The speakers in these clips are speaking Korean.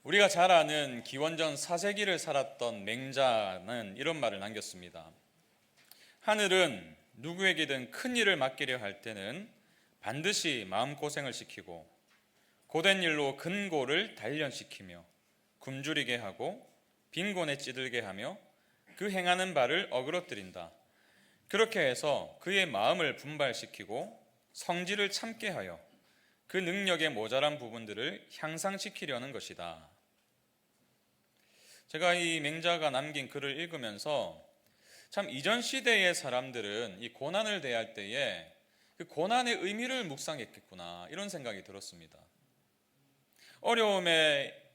우리가 잘 아는 기원전 4세기를 살았던 맹자는 이런 말을 남겼습니다. 하늘은 누구에게든 큰 일을 맡기려 할 때는 반드시 마음고생을 시키고 고된 일로 근고를 단련시키며 굶주리게 하고 빈곤에 찌들게 하며 그 행하는 바를 어그러뜨린다. 그렇게 해서 그의 마음을 분발시키고 성질을 참게 하여 그 능력의 모자란 부분들을 향상시키려는 것이다. 제가 이 맹자가 남긴 글을 읽으면서 참 이전 시대의 사람들은 이 고난을 대할 때에 그 고난의 의미를 묵상했겠구나 이런 생각이 들었습니다.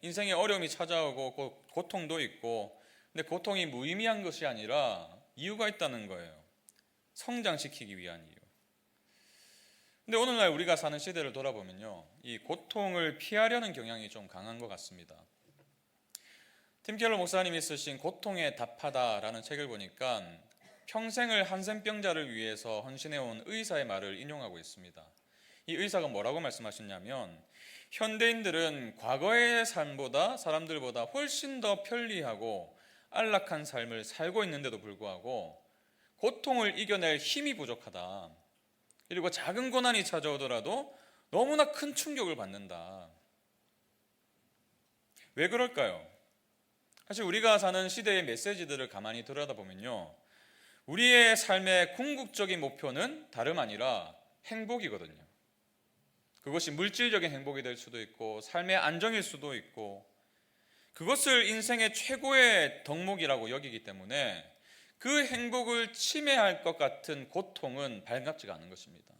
인생에 어려움이 찾아오고 고통도 있고, 근데 고통이 무의미한 것이 아니라 이유가 있다는 거예요. 성장시키기 위한 이유. 근데 오늘날 우리가 사는 시대를 돌아보면요, 이 고통을 피하려는 경향이 좀 강한 것 같습니다. 팀 켈러 목사님이 쓰신 고통에 답하다라는 책을 보니까 평생을 한센병자를 위해서 헌신해온 의사의 말을 인용하고 있습니다. 이 의사가 뭐라고 말씀하셨냐면, 현대인들은 과거의 삶보다 사람들보다 훨씬 더 편리하고 안락한 삶을 살고 있는데도 불구하고 고통을 이겨낼 힘이 부족하다. 그리고 작은 고난이 찾아오더라도 너무나 큰 충격을 받는다. 왜 그럴까요? 사실 우리가 사는 시대의 메시지들을 가만히 들여다보면요, 우리의 삶의 궁극적인 목표는 다름 아니라 행복이거든요. 그것이 물질적인 행복이 될 수도 있고 삶의 안정일 수도 있고, 그것을 인생의 최고의 덕목이라고 여기기 때문에 그 행복을 침해할 것 같은 고통은 발갑지가 않은 것입니다.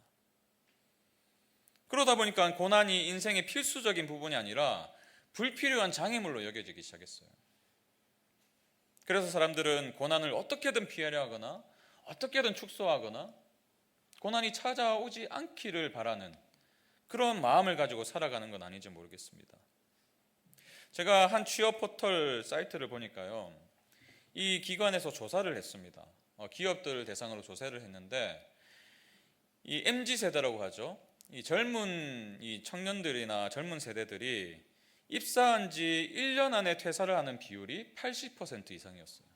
그러다 보니까 고난이 인생의 필수적인 부분이 아니라 불필요한 장애물로 여겨지기 시작했어요. 그래서 사람들은 고난을 어떻게든 피하려 하거나 어떻게든 축소하거나 고난이 찾아오지 않기를 바라는 그런 마음을 가지고 살아가는 건 아닌지 모르겠습니다. 제가 한 취업 포털 사이트를 보니까요, 이 기관에서 조사를 했습니다. 기업들을 대상으로 조사를 했는데, 이 MZ세대라고 하죠. 이 젊은 이 청년들이나 젊은 세대들이 입사한 지 1년 안에 퇴사를 하는 비율이 80% 이상이었어요.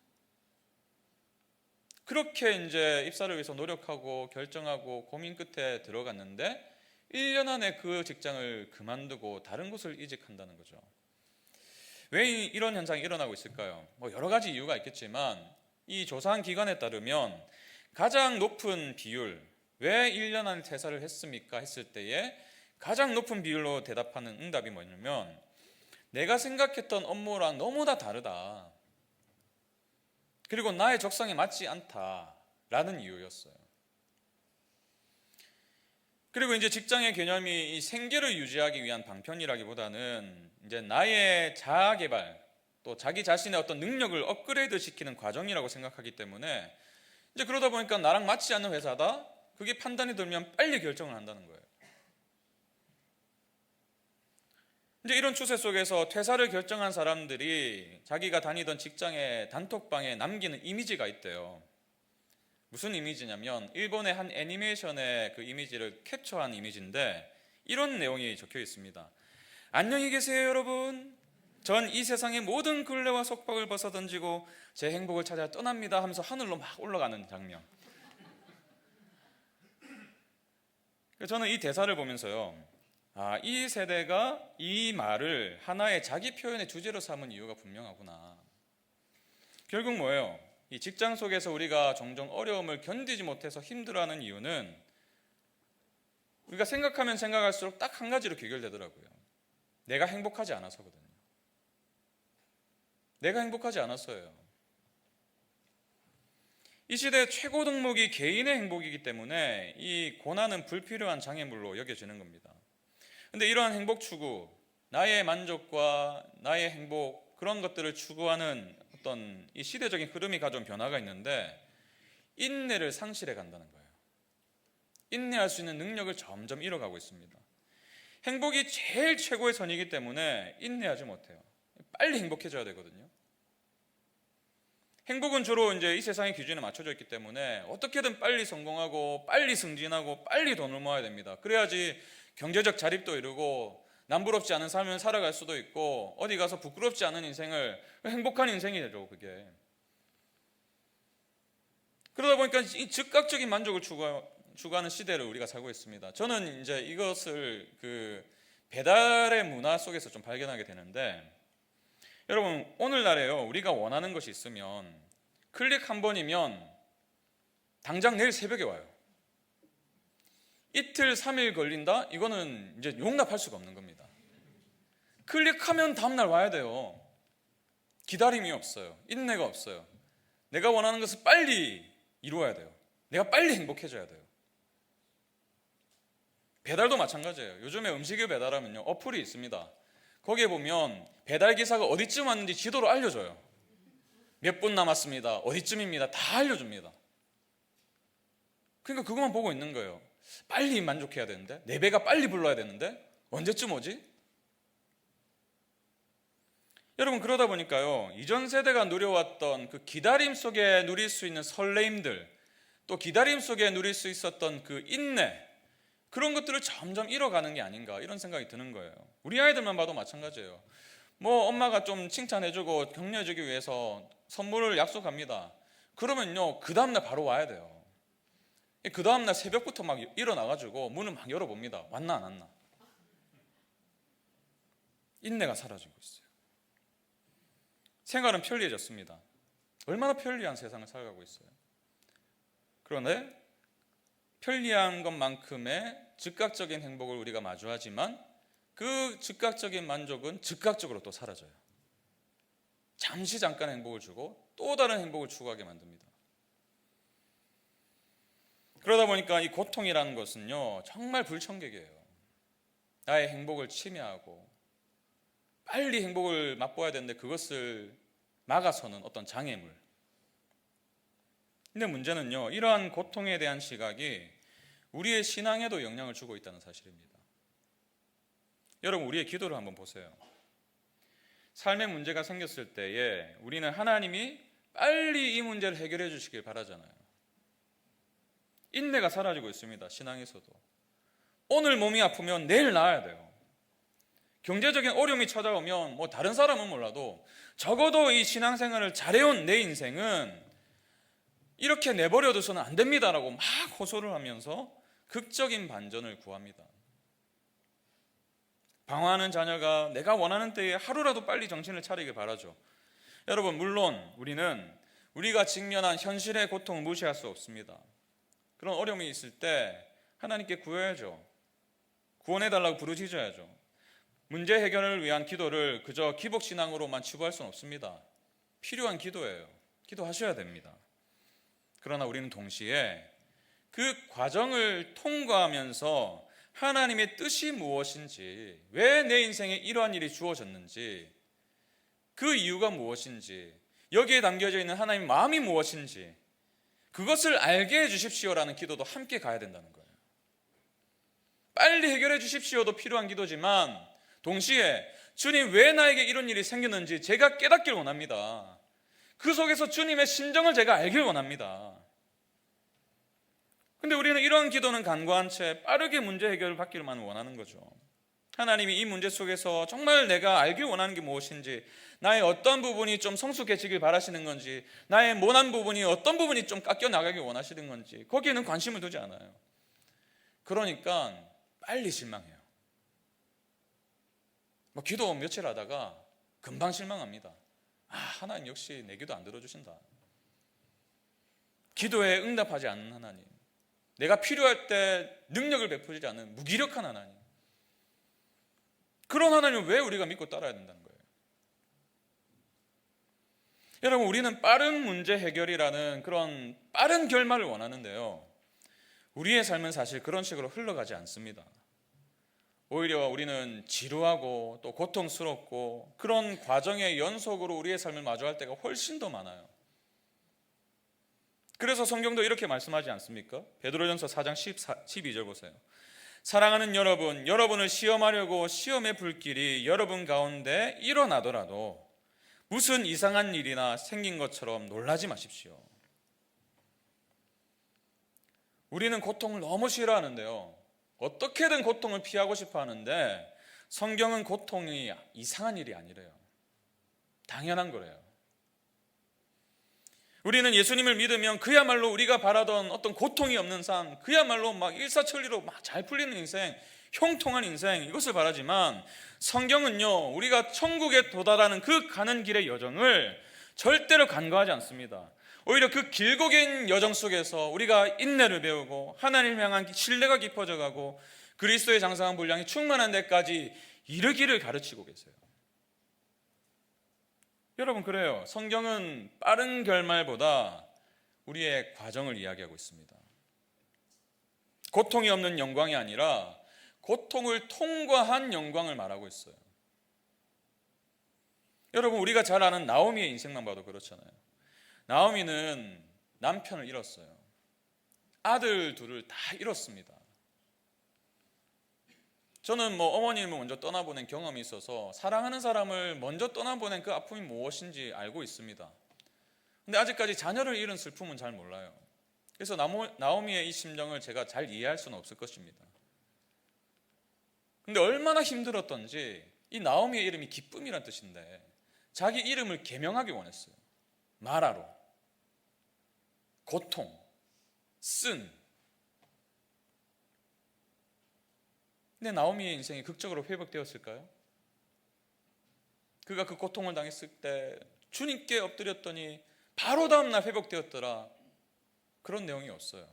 그렇게 이제 입사를 위해서 노력하고 결정하고 고민 끝에 들어갔는데 1년 안에 그 직장을 그만두고 다른 곳을 이직한다는 거죠. 왜 이런 현상이 일어나고 있을까요? 여러 가지 이유가 있겠지만 이 조사한 기관에 따르면 가장 높은 비율, 왜 1년 안에 퇴사를 했습니까? 했을 때에 가장 높은 비율로 대답하는 응답이 뭐냐면, 내가 생각했던 업무랑 너무나 다르다. 그리고 나의 적성에 맞지 않다라는 이유였어요. 그리고 이제 직장의 개념이 이 생계를 유지하기 위한 방편이라기보다는 이제 나의 자아 개발, 또 자기 자신의 어떤 능력을 업그레이드 시키는 과정이라고 생각하기 때문에 이제 그러다 보니까 나랑 맞지 않는 회사다, 그게 판단이 들면 빨리 결정을 한다는 거예요. 이제 이런 추세 속에서 퇴사를 결정한 사람들이 자기가 다니던 직장의 단톡방에 남기는 이미지가 있대요. 무슨 이미지냐면 일본의 한 애니메이션의 그 이미지를 캡처한 이미지인데 이런 내용이 적혀 있습니다. 안녕히 계세요 여러분. 전 이 세상의 모든 굴레와 속박을 벗어던지고 제 행복을 찾아 떠납니다 하면서 하늘로 막 올라가는 장면. 저는 이 대사를 보면서요, 이 세대가 이 말을 하나의 자기 표현의 주제로 삼은 이유가 분명하구나. 결국 뭐예요? 이 직장 속에서 우리가 종종 어려움을 견디지 못해서 힘들어하는 이유는 우리가 생각하면 생각할수록 딱 한 가지로 귀결되더라고요. 내가 행복하지 않아서거든요. 내가 행복하지 않았어요. 이 시대의 최고 덕목이 개인의 행복이기 때문에 이 고난은 불필요한 장애물로 여겨지는 겁니다. 근데 이러한 행복 추구, 나의 만족과 나의 행복, 그런 것들을 추구하는 어떤 이 시대적인 흐름이 가져온 변화가 있는데 인내를 상실해 간다는 거예요. 인내할 수 있는 능력을 점점 잃어가고 있습니다. 행복이 제일 최고의 선이기 때문에 인내하지 못해요. 빨리 행복해져야 되거든요. 행복은 주로 이제 이 세상의 기준에 맞춰져 있기 때문에 어떻게든 빨리 성공하고 빨리 승진하고 빨리 돈을 모아야 됩니다. 그래야지 경제적 자립도 이루고 남부럽지 않은 삶을 살아갈 수도 있고 어디 가서 부끄럽지 않은 인생을 행복한 인생이죠 그게. 그러다 보니까 이 즉각적인 만족을 추구하는 시대를 우리가 살고 있습니다. 저는 이제 이것을 그 배달의 문화 속에서 좀 발견하게 되는데, 여러분 오늘날에요 우리가 원하는 것이 있으면 클릭 한 번이면 당장 내일 새벽에 와요. 이틀 3일 걸린다? 이거는 이제 용납할 수가 없는 겁니다. 클릭하면 다음날 와야 돼요. 기다림이 없어요. 인내가 없어요. 내가 원하는 것을 빨리 이루어야 돼요. 내가 빨리 행복해져야 돼요. 배달도 마찬가지예요. 요즘에 음식을 배달하면요 어플이 있습니다. 거기에 보면 배달기사가 어디쯤 왔는지 지도로 알려줘요. 몇 분 남았습니다, 어디쯤입니다, 다 알려줍니다. 그러니까 그것만 보고 있는 거예요. 빨리 만족해야 되는데, 내 배가 빨리 불러야 되는데 언제쯤 오지? 여러분 그러다 보니까요 이전 세대가 누려왔던 그 기다림 속에 누릴 수 있는 설레임들, 또 기다림 속에 누릴 수 있었던 그 인내, 그런 것들을 점점 잃어가는 게 아닌가 이런 생각이 드는 거예요. 우리 아이들만 봐도 마찬가지예요. 뭐 엄마가 좀 칭찬해주고 격려해주기 위해서 선물을 약속합니다. 그러면요 그 다음날 바로 와야 돼요. 그 다음날 새벽부터 막 일어나가지고 문을 막 열어봅니다. 왔나 안 왔나. 인내가 사라지고 있어요. 생활은 편리해졌습니다. 얼마나 편리한 세상을 살아가고 있어요. 그런데 편리한 것만큼의 즉각적인 행복을 우리가 마주하지만 그 즉각적인 만족은 즉각적으로 또 사라져요. 잠시 잠깐 행복을 주고 또 다른 행복을 추구하게 만듭니다. 그러다 보니까 이 고통이라는 것은요 정말 불청객이에요. 나의 행복을 침해하고 빨리 행복을 맛보아야 되는데 그것을 막아서는 어떤 장애물. 근데 문제는요 이러한 고통에 대한 시각이 우리의 신앙에도 영향을 주고 있다는 사실입니다. 여러분 우리의 기도를 한번 보세요. 삶의 문제가 생겼을 때에 우리는 하나님이 빨리 이 문제를 해결해 주시길 바라잖아요. 인내가 사라지고 있습니다. 신앙에서도. 오늘 몸이 아프면 내일 나아야 돼요. 경제적인 어려움이 찾아오면 뭐 다른 사람은 몰라도 적어도 이 신앙생활을 잘해온 내 인생은 이렇게 내버려둬서는 안 됩니다라고 막 호소를 하면서 극적인 반전을 구합니다. 방황하는 자녀가 내가 원하는 때에 하루라도 빨리 정신을 차리길 바라죠. 여러분 물론 우리가 직면한 현실의 고통을 무시할 수 없습니다. 그런 어려움이 있을 때 하나님께 구해야죠. 구원해달라고 부르짖어야죠. 문제 해결을 위한 기도를 그저 기복신앙으로만 치부할 수는 없습니다. 필요한 기도예요. 기도하셔야 됩니다. 그러나 우리는 동시에 그 과정을 통과하면서 하나님의 뜻이 무엇인지, 왜 내 인생에 이러한 일이 주어졌는지, 그 이유가 무엇인지, 여기에 담겨져 있는 하나님의 마음이 무엇인지 그것을 알게 해 주십시오라는 기도도 함께 가야 된다는 거예요. 빨리 해결해 주십시오도 필요한 기도지만 동시에 주님 왜 나에게 이런 일이 생겼는지 제가 깨닫길 원합니다. 그 속에서 주님의 심정을 제가 알길 원합니다. 근데 우리는 이런 기도는 간과한 채 빠르게 문제 해결을 받기만 원하는 거죠. 하나님이 이 문제 속에서 정말 내가 알길 원하는 게 무엇인지, 나의 어떤 부분이 좀 성숙해지길 바라시는 건지, 나의 모난 부분이 어떤 부분이 좀 깎여 나가길 원하시는 건지 거기에는 관심을 두지 않아요. 그러니까 빨리 실망해요. 뭐 기도 며칠 하다가 금방 실망합니다. 하나님 역시 내 기도 안 들어주신다. 기도에 응답하지 않는 하나님, 내가 필요할 때 능력을 베푸지 않는 무기력한 하나님, 그런 하나님을 왜 우리가 믿고 따라야 된다는 거예요? 여러분 우리는 빠른 문제 해결이라는 그런 빠른 결말을 원하는데요, 우리의 삶은 사실 그런 식으로 흘러가지 않습니다. 오히려 우리는 지루하고 또 고통스럽고 그런 과정의 연속으로 우리의 삶을 마주할 때가 훨씬 더 많아요. 그래서 성경도 이렇게 말씀하지 않습니까? 베드로전서 4장 12절 보세요. 사랑하는 여러분, 여러분을 시험하려고 시험의 불길이 여러분 가운데 일어나더라도 무슨 이상한 일이나 생긴 것처럼 놀라지 마십시오. 우리는 고통을 너무 싫어하는데요, 어떻게든 고통을 피하고 싶어 하는데 성경은 고통이 이상한 일이 아니래요. 당연한 거래요. 우리는 예수님을 믿으면 그야말로 우리가 바라던 어떤 고통이 없는 삶, 그야말로 막 일사천리로 막 잘 풀리는 인생, 형통한 인생, 이것을 바라지만 성경은요, 우리가 천국에 도달하는 그 가는 길의 여정을 절대로 간과하지 않습니다. 오히려 그 길고 긴 여정 속에서 우리가 인내를 배우고 하나님을 향한 신뢰가 깊어져 가고 그리스도의 장성한 분량이 충만한 데까지 이르기를 가르치고 계세요. 여러분, 그래요. 성경은 빠른 결말보다 우리의 과정을 이야기하고 있습니다. 고통이 없는 영광이 아니라 고통을 통과한 영광을 말하고 있어요. 여러분, 우리가 잘 아는 나오미의 인생만 봐도 그렇잖아요. 나오미는 남편을 잃었어요. 아들 둘을 다 잃었습니다. 저는 어머님을 먼저 떠나보낸 경험이 있어서 사랑하는 사람을 먼저 떠나보낸 그 아픔이 무엇인지 알고 있습니다. 근데 아직까지 자녀를 잃은 슬픔은 잘 몰라요. 그래서 나오미의 이 심정을 제가 잘 이해할 수는 없을 것입니다. 근데 얼마나 힘들었던지 이 나오미의 이름이 기쁨이란 뜻인데 자기 이름을 개명하기 원했어요. 마라로. 고통, 쓴. 근데 나오미의 인생이 극적으로 회복되었을까요? 그가 그 고통을 당했을 때 주님께 엎드렸더니 바로 다음날 회복되었더라. 그런 내용이 없어요.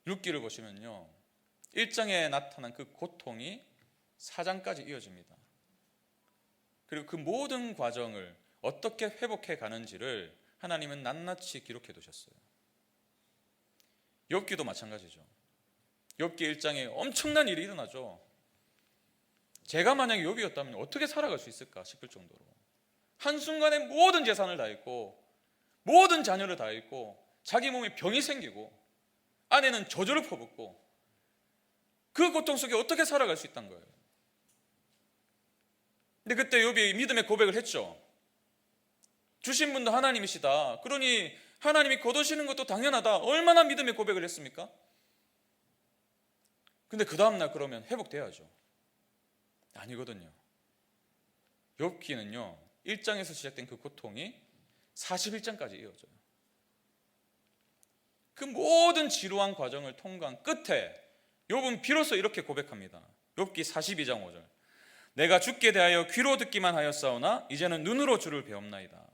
룻기를 보시면요, 1장에 나타난 그 고통이 4장까지 이어집니다. 그리고 그 모든 과정을 어떻게 회복해 가는지를 하나님은 낱낱이 기록해 두셨어요. 욥기도 마찬가지죠. 욥기 1장에 엄청난 일이 일어나죠. 제가 만약에 욥이었다면 어떻게 살아갈 수 있을까 싶을 정도로 한순간에 모든 재산을 다 잃고 모든 자녀를 다 잃고 자기 몸에 병이 생기고 아내는 저주를 퍼붓고 그 고통 속에 어떻게 살아갈 수 있다는 거예요. 근데 그때 욥이 믿음의 고백을 했죠. 주신 분도 하나님이시다. 그러니 하나님이 거두시는 것도 당연하다. 얼마나 믿음의 고백을 했습니까? 근데 그 다음날 그러면 회복돼야죠. 아니거든요. 욥기는요, 1장에서 시작된 그 고통이 41장까지 이어져요. 그 모든 지루한 과정을 통과한 끝에 욥은 비로소 이렇게 고백합니다. 욥기 42장 5절. 내가 주께 대하여 귀로 듣기만 하였사오나 이제는 눈으로 주를 배웁나이다.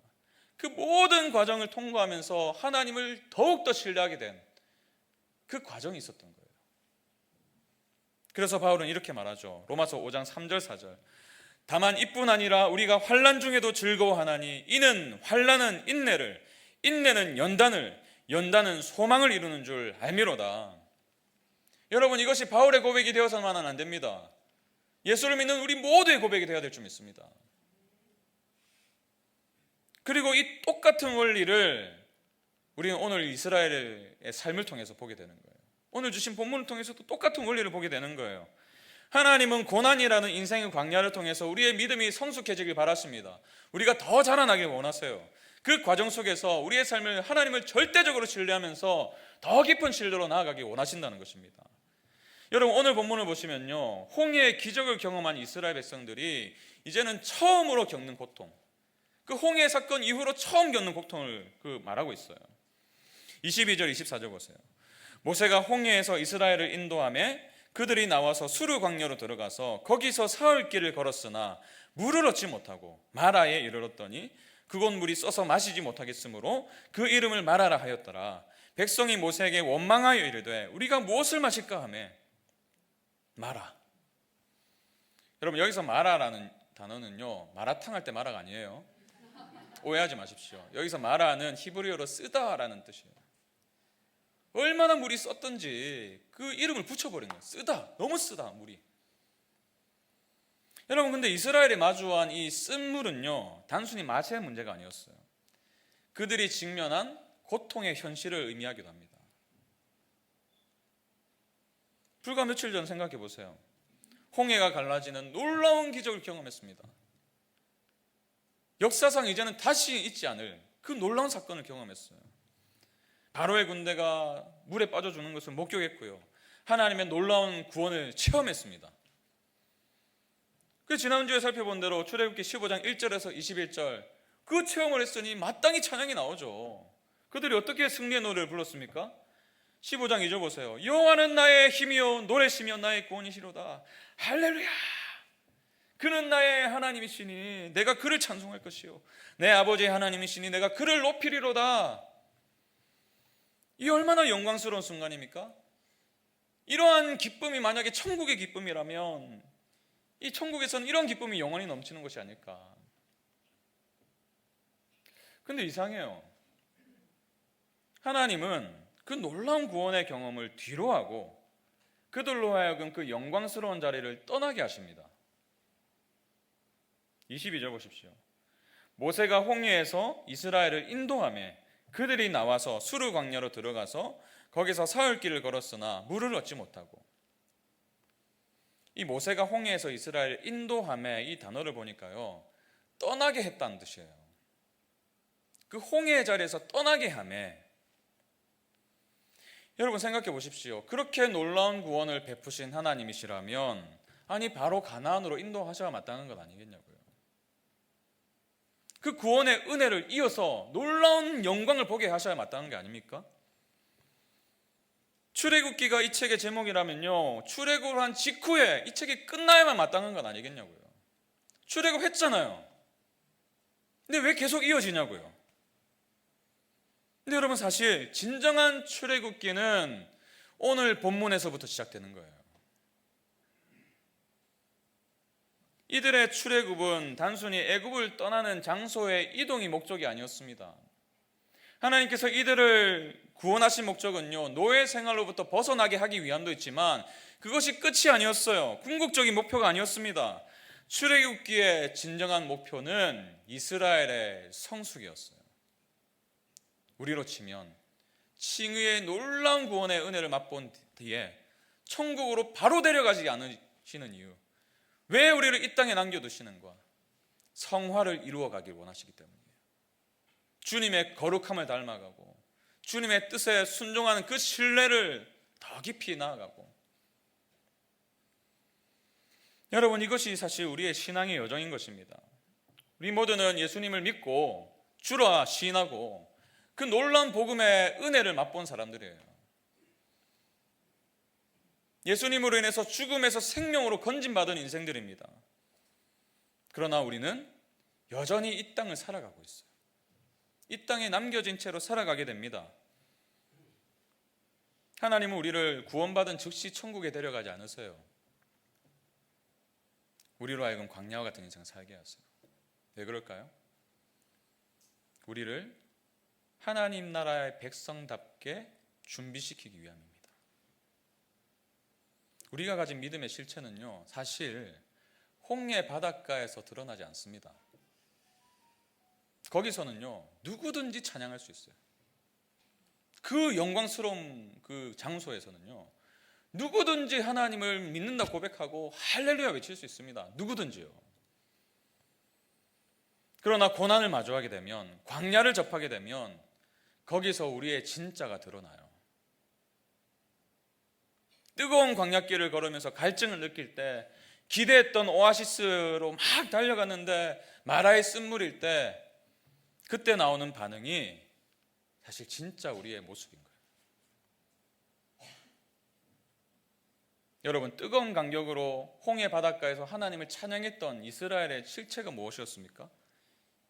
그 모든 과정을 통과하면서 하나님을 더욱더 신뢰하게 된 그 과정이 있었던 거예요. 그래서 바울은 이렇게 말하죠. 로마서 5장 3절 4절. 다만 이뿐 아니라 우리가 환난 중에도 즐거워하나니 이는 환난은 인내를, 인내는 연단을, 연단은 소망을 이루는 줄 알미로다. 여러분, 이것이 바울의 고백이 되어서만은 안 됩니다. 예수를 믿는 우리 모두의 고백이 되어야 될 줄 믿습니다. 그리고 이 똑같은 원리를 우리는 오늘 이스라엘의 삶을 통해서 보게 되는 거예요. 오늘 주신 본문을 통해서도 똑같은 원리를 보게 되는 거예요. 하나님은 고난이라는 인생의 광야를 통해서 우리의 믿음이 성숙해지길 바라십니다. 우리가 더 자라나길 원하세요. 그 과정 속에서 우리의 삶을 하나님을 절대적으로 신뢰하면서 더 깊은 신뢰로 나아가길 원하신다는 것입니다. 여러분, 오늘 본문을 보시면요, 홍해의 기적을 경험한 이스라엘 백성들이 이제는 처음으로 겪는 고통, 그 홍해 사건 이후로 처음 겪는 고통을 말하고 있어요. 22절 24절 보세요. 모세가 홍해에서 이스라엘을 인도하며 그들이 나와서 수르 광야로 들어가서 거기서 사흘 길을 걸었으나 물을 얻지 못하고 마라에 이르렀더니 그곳 물이 써서 마시지 못하겠으므로 그 이름을 마라라 하였더라. 백성이 모세에게 원망하여 이르되 우리가 무엇을 마실까 하며 마라. 여러분, 여기서 마라라는 단어는요, 마라탕 할 때 마라가 아니에요. 오해하지 마십시오. 여기서 마라는 히브리어로 쓰다라는 뜻이에요. 얼마나 물이 썼던지 그 이름을 붙여버린 거예요. 쓰다, 너무 쓰다 물이. 여러분, 근데 이스라엘이 마주한 이 쓴 물은요, 단순히 맛의 문제가 아니었어요. 그들이 직면한 고통의 현실을 의미하기도 합니다. 불과 며칠 전 생각해 보세요. 홍해가 갈라지는 놀라운 기적을 경험했습니다. 역사상 이제는 다시 있지 않을 그 놀라운 사건을 경험했어요. 바로의 군대가 물에 빠져 죽는 것을 목격했고요, 하나님의 놀라운 구원을 체험했습니다. 그 지난주에 살펴본 대로 출애굽기 15장 1절에서 21절 그 체험을 했으니 마땅히 찬양이 나오죠. 그들이 어떻게 승리의 노래를 불렀습니까? 15장 2절 보세요. 여호와는 나의 힘이요 노래시며 나의 구원이시로다. 할렐루야. 그는 나의 하나님이시니 내가 그를 찬송할 것이요 내 아버지의 하나님이시니 내가 그를 높이리로다. 이 얼마나 영광스러운 순간입니까? 이러한 기쁨이 만약에 천국의 기쁨이라면 이 천국에서는 이런 기쁨이 영원히 넘치는 것이 아닐까. 근데 이상해요. 하나님은 그 놀라운 구원의 경험을 뒤로하고 그들로 하여금 그 영광스러운 자리를 떠나게 하십니다. 22절 보십시오. 모세가 홍해에서 이스라엘을 인도하며 그들이 나와서 수르 광야로 들어가서 거기서 사흘길을 걸었으나 물을 얻지 못하고. 이 모세가 홍해에서 이스라엘을 인도하며 이 단어를 보니까요 떠나게 했다는 뜻이에요. 그 홍해의 자리에서 떠나게 하며. 여러분 생각해 보십시오. 그렇게 놀라운 구원을 베푸신 하나님이시라면 아니 바로 가나안으로 인도하셔야 마땅한 것 아니겠냐고요. 그 구원의 은혜를 이어서 놀라운 영광을 보게 하셔야 마땅한 게 아닙니까? 출애굽기가 이 책의 제목이라면요 출애굽을 한 직후에 이 책이 끝나야만 마땅한 건 아니겠냐고요. 출애굽했잖아요. 근데 왜 계속 이어지냐고요. 근데 여러분 사실 진정한 출애굽기는 오늘 본문에서부터 시작되는 거예요. 이들의 출애굽은 단순히 애굽을 떠나는 장소의 이동이 목적이 아니었습니다. 하나님께서 이들을 구원하신 목적은요 노예 생활로부터 벗어나게 하기 위함도 있지만 그것이 끝이 아니었어요. 궁극적인 목표가 아니었습니다. 출애굽기의 진정한 목표는 이스라엘의 성숙이었어요. 우리로 치면 칭의의 놀라운 구원의 은혜를 맛본 뒤에 천국으로 바로 데려가지 않으시는 이유, 왜 우리를 이 땅에 남겨두시는가? 성화를 이루어가길 원하시기 때문이에요. 주님의 거룩함을 닮아가고 주님의 뜻에 순종하는 그 신뢰를 더 깊이 나아가고. 여러분 이것이 사실 우리의 신앙의 여정인 것입니다. 우리 모두는 예수님을 믿고 주라 시인하고 그 놀라운 복음의 은혜를 맛본 사람들이에요. 예수님으로 인해서 죽음에서 생명으로 건진받은 인생들입니다. 그러나 우리는 여전히 이 땅을 살아가고 있어요. 이 땅에 남겨진 채로 살아가게 됩니다. 하나님은 우리를 구원받은 즉시 천국에 데려가지 않으세요. 우리로 하여금 광야와 같은 인생을 살게 하세요. 왜 그럴까요? 우리를 하나님 나라의 백성답게 준비시키기 위함입니다. 우리가 가진 믿음의 실체는요 사실 홍해 바닷가에서 드러나지 않습니다. 거기서는요 누구든지 찬양할 수 있어요. 그 영광스러운 그 장소에서는요 누구든지 하나님을 믿는다 고백하고 할렐루야 외칠 수 있습니다. 누구든지요. 그러나 고난을 마주하게 되면, 광야를 접하게 되면 거기서 우리의 진짜가 드러나요. 뜨거운 광야길을 걸으면서 갈증을 느낄 때, 기대했던 오아시스로 막 달려갔는데 마라의 쓴물일 때, 그때 나오는 반응이 사실 진짜 우리의 모습인 거예요. 여러분, 뜨거운 간격으로 홍해 바닷가에서 하나님을 찬양했던 이스라엘의 실체가 무엇이었습니까?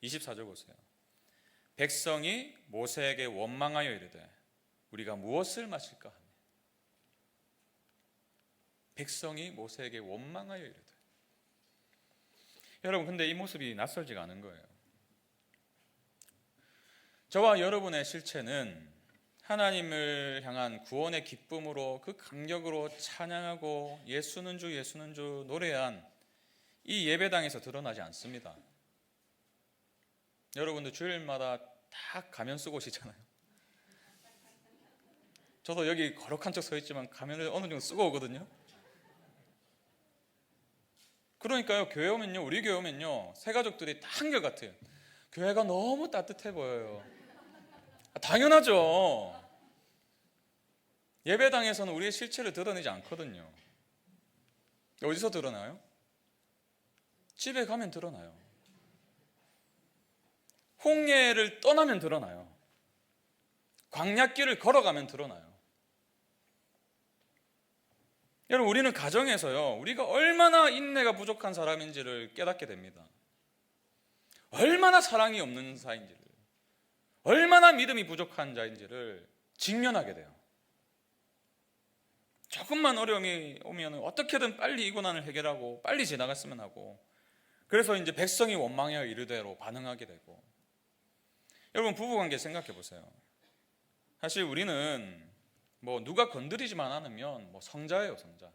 24절 보세요. 백성이 모세에게 원망하여 이르되 우리가 무엇을 마실까 하며. 백성이 모세에게 원망하여 이르되. 여러분, 근데 이 모습이 낯설지가 않은 거예요. 저와 여러분의 실체는 하나님을 향한 구원의 기쁨으로 그 감격으로 찬양하고 예수는 주 예수는 주 노래한 이 예배당에서 드러나지 않습니다. 여러분들 주일마다 다 가면 쓰고 오시잖아요. 저도 여기 거룩한 척 서 있지만 가면을 어느 정도 쓰고 오거든요. 그러니까요, 교회 오면요, 우리 교회 오면요, 새 가족들이 다 한결같아요. 교회가 너무 따뜻해 보여요. 당연하죠. 예배당에서는 우리의 실체를 드러내지 않거든요. 어디서 드러나요? 집에 가면 드러나요. 홍해를 떠나면 드러나요. 광야길을 걸어가면 드러나요. 여러분, 우리는 가정에서요, 우리가 얼마나 인내가 부족한 사람인지를 깨닫게 됩니다. 얼마나 사랑이 없는 사인지를, 얼마나 믿음이 부족한 자인지를 직면하게 돼요. 조금만 어려움이 오면 어떻게든 빨리 이 고난을 해결하고 빨리 지나갔으면 하고, 그래서 이제 백성이 원망하여 이르되로 반응하게 되고. 여러분, 부부관계 생각해 보세요. 사실 우리는 뭐 누가 건드리지만 않으면 뭐 성자예요, 성자.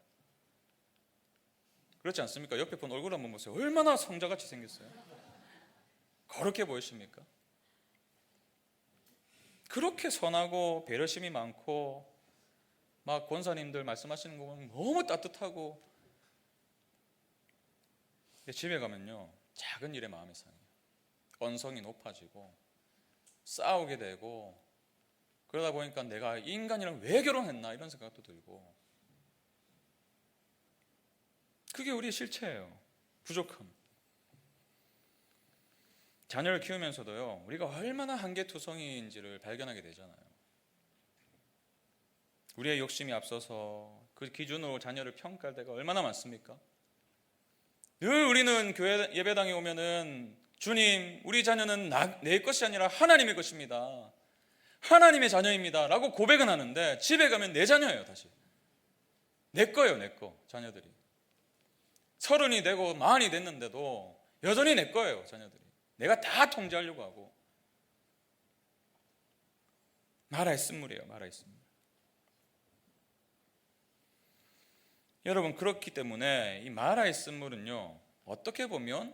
그렇지 않습니까? 옆에 분 얼굴 한번 보세요. 얼마나 성자같이 생겼어요? 그렇게 보이십니까? 그렇게 선하고 배려심이 많고, 막 권사님들 말씀하시는 거 보면 너무 따뜻하고. 집에 가면요, 작은 일에 마음이 상해요. 언성이 높아지고 싸우게 되고, 그러다 보니까 내가 이 인간이랑 왜 결혼했나 이런 생각도 들고. 그게 우리의 실체예요. 부족함. 자녀를 키우면서도요, 우리가 얼마나 한계투성이인지를 발견하게 되잖아요. 우리의 욕심이 앞서서 그 기준으로 자녀를 평가할 때가 얼마나 많습니까? 늘 우리는 교회 예배당에 오면은 주님, 우리 자녀는 내 것이 아니라 하나님의 것입니다. 하나님의 자녀입니다 라고 고백은 하는데, 집에 가면 내 자녀예요. 다시 내 거예요. 내 거. 자녀들이 30이 되고 40이 됐는데도 여전히 내 거예요. 자녀들이 내가 다 통제하려고 하고. 마라의 쓴물이에요. 마라의 쓴물. 여러분, 그렇기 때문에 이 마라의 쓴물은요, 어떻게 보면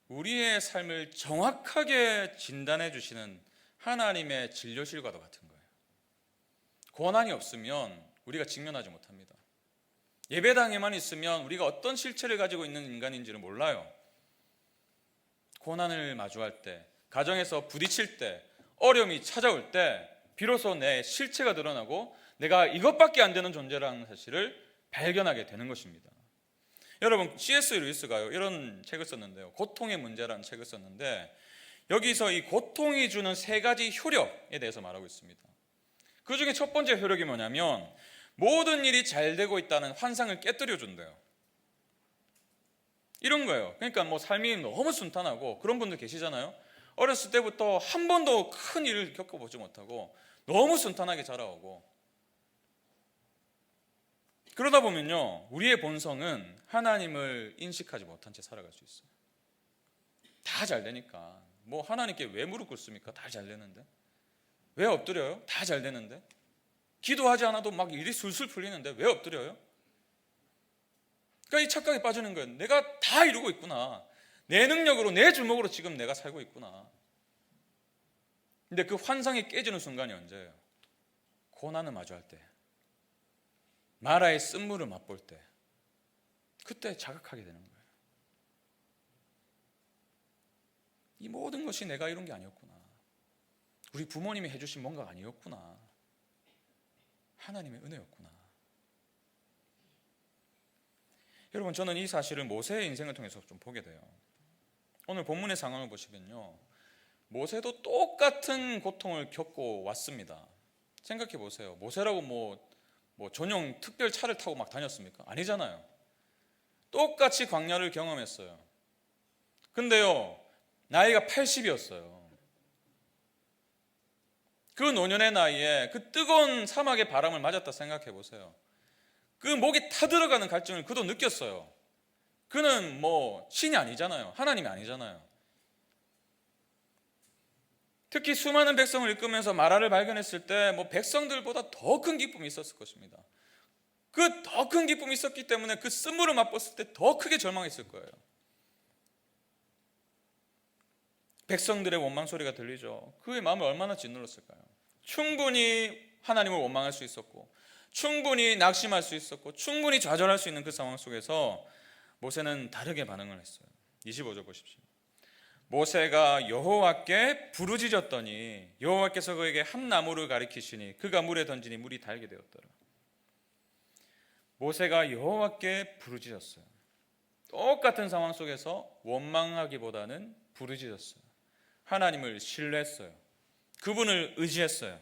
우리의 삶을 정확하게 진단해 주시는 하나님의 진료실과도 같은 거예요. 고난이 없으면 우리가 직면하지 못합니다. 예배당에만 있으면 우리가 어떤 실체를 가지고 있는 인간인지를 몰라요. 고난을 마주할 때, 가정에서 부딪힐 때, 어려움이 찾아올 때 비로소 내 실체가 드러나고 내가 이것밖에 안 되는 존재라는 사실을 발견하게 되는 것입니다. 여러분, C.S. 루이스가요, 이런 책을 썼는데요, 고통의 문제라는 책을 썼는데, 여기서 이 고통이 주는 3가지 효력에 대해서 말하고 있습니다. 그 중에 첫 번째 효력이 뭐냐면, 모든 일이 잘 되고 있다는 환상을 깨뜨려 준대요. 이런 거예요. 그러니까 뭐 삶이 너무 순탄하고, 그런 분들 계시잖아요. 어렸을 때부터 한 번도 큰 일을 겪어보지 못하고 너무 순탄하게 자라오고, 그러다 보면요, 우리의 본성은 하나님을 인식하지 못한 채 살아갈 수 있어요. 다 잘 되니까 뭐 하나님께 왜 무릎 꿇습니까? 다 잘 되는데. 왜 엎드려요? 다 잘 되는데. 기도하지 않아도 막 일이 술술 풀리는데 왜 엎드려요? 그러니까 이 착각에 빠지는 거예요. 내가 다 이루고 있구나. 내 능력으로, 내 주먹으로 지금 내가 살고 있구나. 근데 그 환상이 깨지는 순간이 언제예요? 고난을 마주할 때, 마라의 쓴물을 맛볼 때, 그때 자각하게 되는 거예요. 이 모든 것이 내가 이룬 게 아니었구나. 우리 부모님이 해주신 뭔가가 아니었구나. 하나님의 은혜였구나. 여러분, 저는 이 사실을 모세의 인생을 통해서 좀 보게 돼요. 오늘 본문의 상황을 보시면요, 모세도 똑같은 고통을 겪고 왔습니다. 생각해 보세요. 모세라고 뭐 전용 특별 차를 타고 막 다녔습니까? 아니잖아요. 똑같이 광야를 경험했어요. 근데요, 나이가 80이었어요. 그 노년의 나이에 그 뜨거운 사막의 바람을 맞았다 생각해 보세요. 그 목이 타들어가는 갈증을 그도 느꼈어요. 그는 뭐 신이 아니잖아요. 하나님이 아니잖아요. 특히 수많은 백성을 이끌면서 마라를 발견했을 때 뭐 백성들보다 더 큰 기쁨이 있었을 것입니다. 그 더 큰 기쁨이 있었기 때문에 그 쓴물을 맛봤을 때 더 크게 절망했을 거예요. 백성들의 원망 소리가 들리죠. 그의 마음을 얼마나 짓눌렀을까요? 충분히 하나님을 원망할 수 있었고, 충분히 낙심할 수 있었고, 충분히 좌절할 수 있는 그 상황 속에서 모세는 다르게 반응을 했어요. 25절 보십시오. 모세가 여호와께 부르짖었더니 여호와께서 그에게 한 나무를 가리키시니 그가 물에 던지니 물이 달게 되었더라. 모세가 여호와께 부르짖었어요. 똑같은 상황 속에서 원망하기보다는 부르짖었어요. 하나님을 신뢰했어요. 그분을 의지했어요.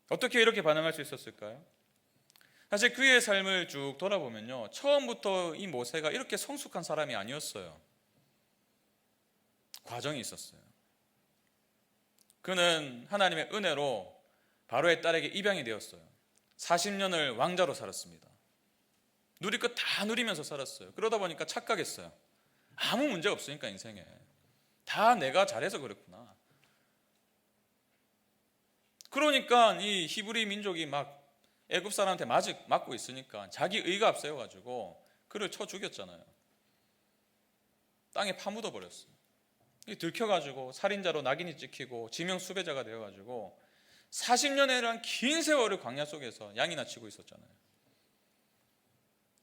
어떻게 이렇게 반응할 수 있었을까요? 사실 그의 삶을 쭉 돌아보면요, 처음부터 이 모세가 이렇게 성숙한 사람이 아니었어요. 과정이 있었어요. 그는 하나님의 은혜로 바로의 딸에게 입양이 되었어요. 40년을 왕자로 살았습니다. 누릴 것 다 누리면서 살았어요. 그러다 보니까 착각했어요. 아무 문제 없으니까 인생에 다 내가 잘해서 그렇구나. 그러니까 이 히브리 민족이 막 애굽 사람한테 맞고 있으니까 자기 의가 앞세워가지고 그를 쳐 죽였잖아요. 땅에 파묻어 버렸어요. 들켜가지고 살인자로 낙인이 찍히고 지명 수배자가 되어가지고 40년이라는 긴 세월을 광야 속에서 양이나 치고 있었잖아요.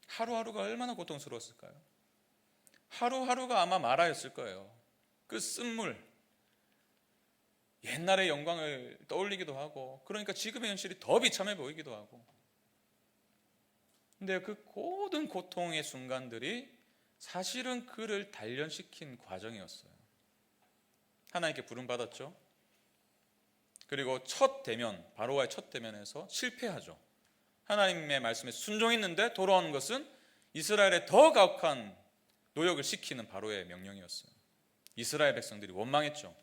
하루하루가 얼마나 고통스러웠을까요? 하루하루가 아마 마라였을 거예요. 그 쓴물, 옛날의 영광을 떠올리기도 하고, 그러니까 지금의 현실이 더 비참해 보이기도 하고. 근데 그 모든 고통의 순간들이 사실은 그를 단련시킨 과정이었어요. 하나님께 부름받았죠. 그리고 첫 대면, 바로와의 첫 대면에서 실패하죠. 하나님의 말씀에 순종했는데 돌아온 것은 이스라엘의 더 가혹한 노역을 시키는 바로의 명령이었어요. 이스라엘 백성들이 원망했죠.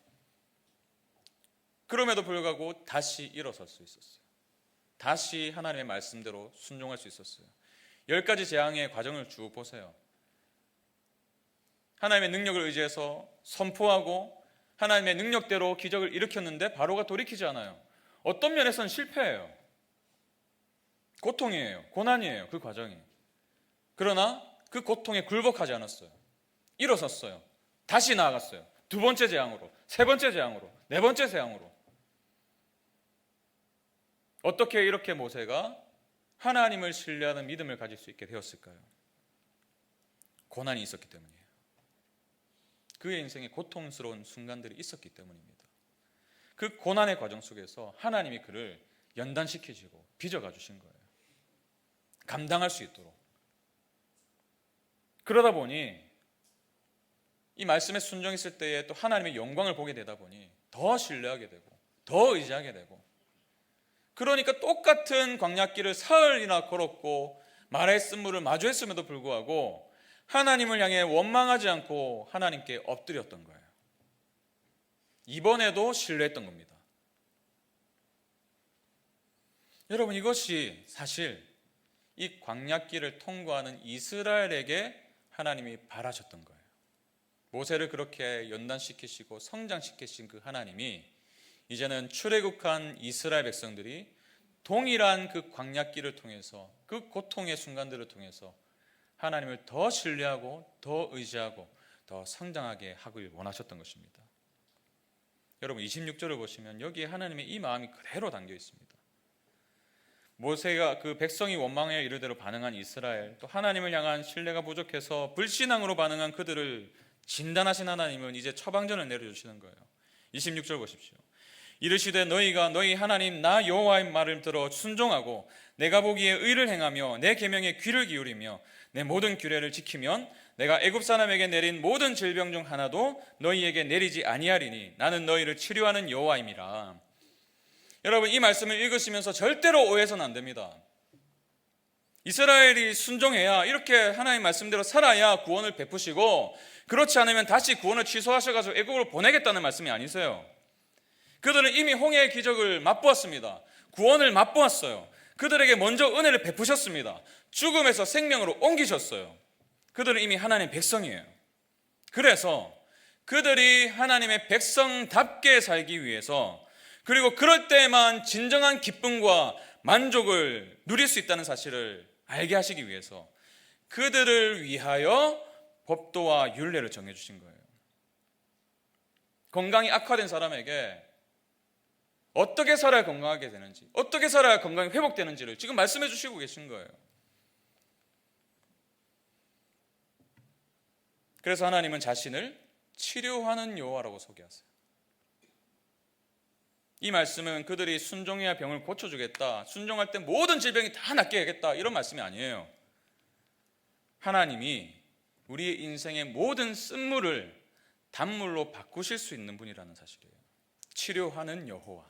그럼에도 불구하고 다시 일어설 수 있었어요. 다시 하나님의 말씀대로 순종할 수 있었어요. 10가지 재앙의 과정을 쭉 보세요. 하나님의 능력을 의지해서 선포하고 하나님의 능력대로 기적을 일으켰는데 바로가 돌이키지 않아요. 어떤 면에서는 실패예요. 고통이에요. 고난이에요. 그 과정이. 그러나 그 고통에 굴복하지 않았어요. 일어섰어요. 다시 나아갔어요. 두 번째 재앙으로, 세 번째 재앙으로, 네 번째 재앙으로. 어떻게 이렇게 모세가 하나님을 신뢰하는 믿음을 가질 수 있게 되었을까요? 고난이 있었기 때문이에요. 그의 인생에 고통스러운 순간들이 있었기 때문입니다. 그 고난의 과정 속에서 하나님이 그를 연단시키시고 빚어가 주신 거예요. 감당할 수 있도록. 그러다 보니 이 말씀에 순종했을 때에 또 하나님의 영광을 보게 되다 보니 더 신뢰하게 되고 더 의지하게 되고, 그러니까 똑같은 광야길을 사흘이나 걸었고 마라의 쓴물을 마주했음에도 불구하고 하나님을 향해 원망하지 않고 하나님께 엎드렸던 거예요. 이번에도 신뢰했던 겁니다. 여러분, 이것이 사실 이 광야길을 통과하는 이스라엘에게 하나님이 바라셨던 거예요. 모세를 그렇게 연단시키시고 성장시키신 그 하나님이 이제는 출애굽한 이스라엘 백성들이 동일한 그 광야길을 통해서, 그 고통의 순간들을 통해서 하나님을 더 신뢰하고 더 의지하고 더 성장하게 하길 원하셨던 것입니다. 여러분, 26절을 보시면 여기에 하나님의 이 마음이 그대로 담겨 있습니다. 모세가 그 백성이 원망에 이르대로 반응한 이스라엘, 또 하나님을 향한 신뢰가 부족해서 불신앙으로 반응한 그들을 진단하신 하나님은 이제 처방전을 내려주시는 거예요. 26절 보십시오. 이르시되 너희가 너희 하나님 나 여호와의 말을 들어 순종하고 내가 보기에 의를 행하며 내 계명에 귀를 기울이며 내 모든 규례를 지키면 내가 애굽 사람에게 내린 모든 질병 중 하나도 너희에게 내리지 아니하리니 나는 너희를 치료하는 여호와임이라. 여러분, 이 말씀을 읽으시면서 절대로 오해해서는 안 됩니다. 이스라엘이 순종해야, 이렇게 하나님 말씀대로 살아야 구원을 베푸시고, 그렇지 않으면 다시 구원을 취소하셔가지고 애국으로 보내겠다는 말씀이 아니세요. 그들은 이미 홍해의 기적을 맛보았습니다. 구원을 맛보았어요. 그들에게 먼저 은혜를 베푸셨습니다. 죽음에서 생명으로 옮기셨어요. 그들은 이미 하나님의 백성이에요. 그래서 그들이 하나님의 백성답게 살기 위해서, 그리고 그럴 때만 진정한 기쁨과 만족을 누릴 수 있다는 사실을 알게 하시기 위해서 그들을 위하여 법도와 율례를 정해주신 거예요. 건강이 악화된 사람에게 어떻게 살아야 건강하게 되는지, 어떻게 살아야 건강이 회복되는지를 지금 말씀해 주시고 계신 거예요. 그래서 하나님은 자신을 치료하는 여호와라고 소개하세요. 이 말씀은 그들이 순종해야 병을 고쳐주겠다, 순종할 때 모든 질병이 다 낫게 하겠다, 이런 말씀이 아니에요. 하나님이 우리의 인생의 모든 쓴물을 단물로 바꾸실 수 있는 분이라는 사실이에요. 치료하는 여호와.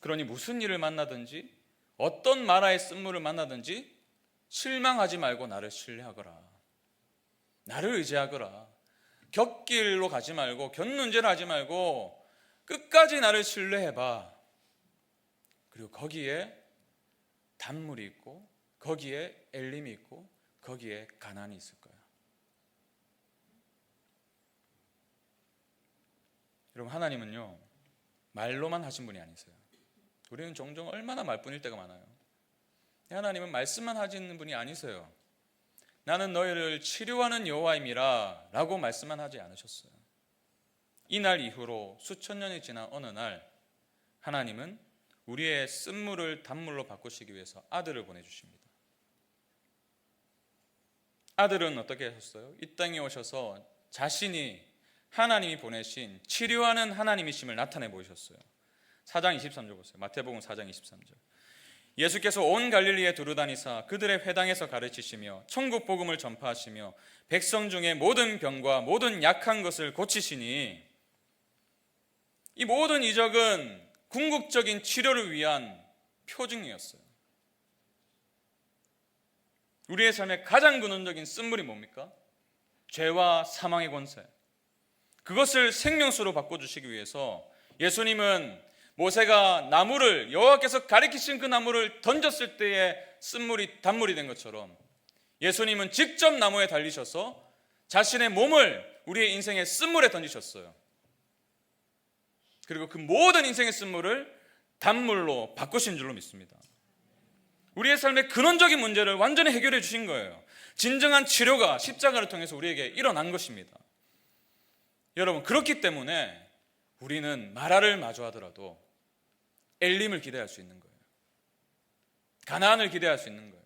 그러니 무슨 일을 만나든지 어떤 마라의 쓴물을 만나든지 실망하지 말고 나를 신뢰하거라. 나를 의지하거라. 곁길로 가지 말고 곁눈질을 하지 말고 끝까지 나를 신뢰해봐. 그리고 거기에 단물이 있고 거기에 엘림이 있고 거기에 가난이 있을 거야. 여러분, 하나님은요 말로만 하신 분이 아니세요. 우리는 종종 얼마나 말뿐일 때가 많아요. 하나님은 말씀만 하시는 분이 아니세요. 나는 너희를 치료하는 여호와임이라 라고 말씀만 하지 않으셨어요. 이날 이후로 수천 년이 지난 어느 날 하나님은 우리의 쓴물을 단물로 바꾸시기 위해서 아들을 보내주십니다. 아들은 어떻게 하셨어요? 이 땅에 오셔서 자신이 하나님이 보내신 치료하는 하나님이심을 나타내 보이셨어요. 4장 23절 보세요. 마태복음 4장 23절. 예수께서 온 갈릴리에 두루다니사 그들의 회당에서 가르치시며 천국 복음을 전파하시며 백성 중에 모든 병과 모든 약한 것을 고치시니, 이 모든 이적은 궁극적인 치료를 위한 표징이었어요. 우리의 삶의 가장 근원적인 쓴물이 뭡니까? 죄와 사망의 권세. 그것을 생명수로 바꿔주시기 위해서 예수님은 모세가 나무를, 여호와께서 가리키신 그 나무를 던졌을 때에 쓴물이 단물이 된 것처럼 예수님은 직접 나무에 달리셔서 자신의 몸을 우리의 인생의 쓴물에 던지셨어요. 그리고 그 모든 인생의 쓴물을 단물로 바꾸신 줄로 믿습니다. 우리의 삶의 근원적인 문제를 완전히 해결해 주신 거예요. 진정한 치료가 십자가를 통해서 우리에게 일어난 것입니다. 여러분, 그렇기 때문에 우리는 마라를 마주하더라도 엘림을 기대할 수 있는 거예요. 가나안을 기대할 수 있는 거예요.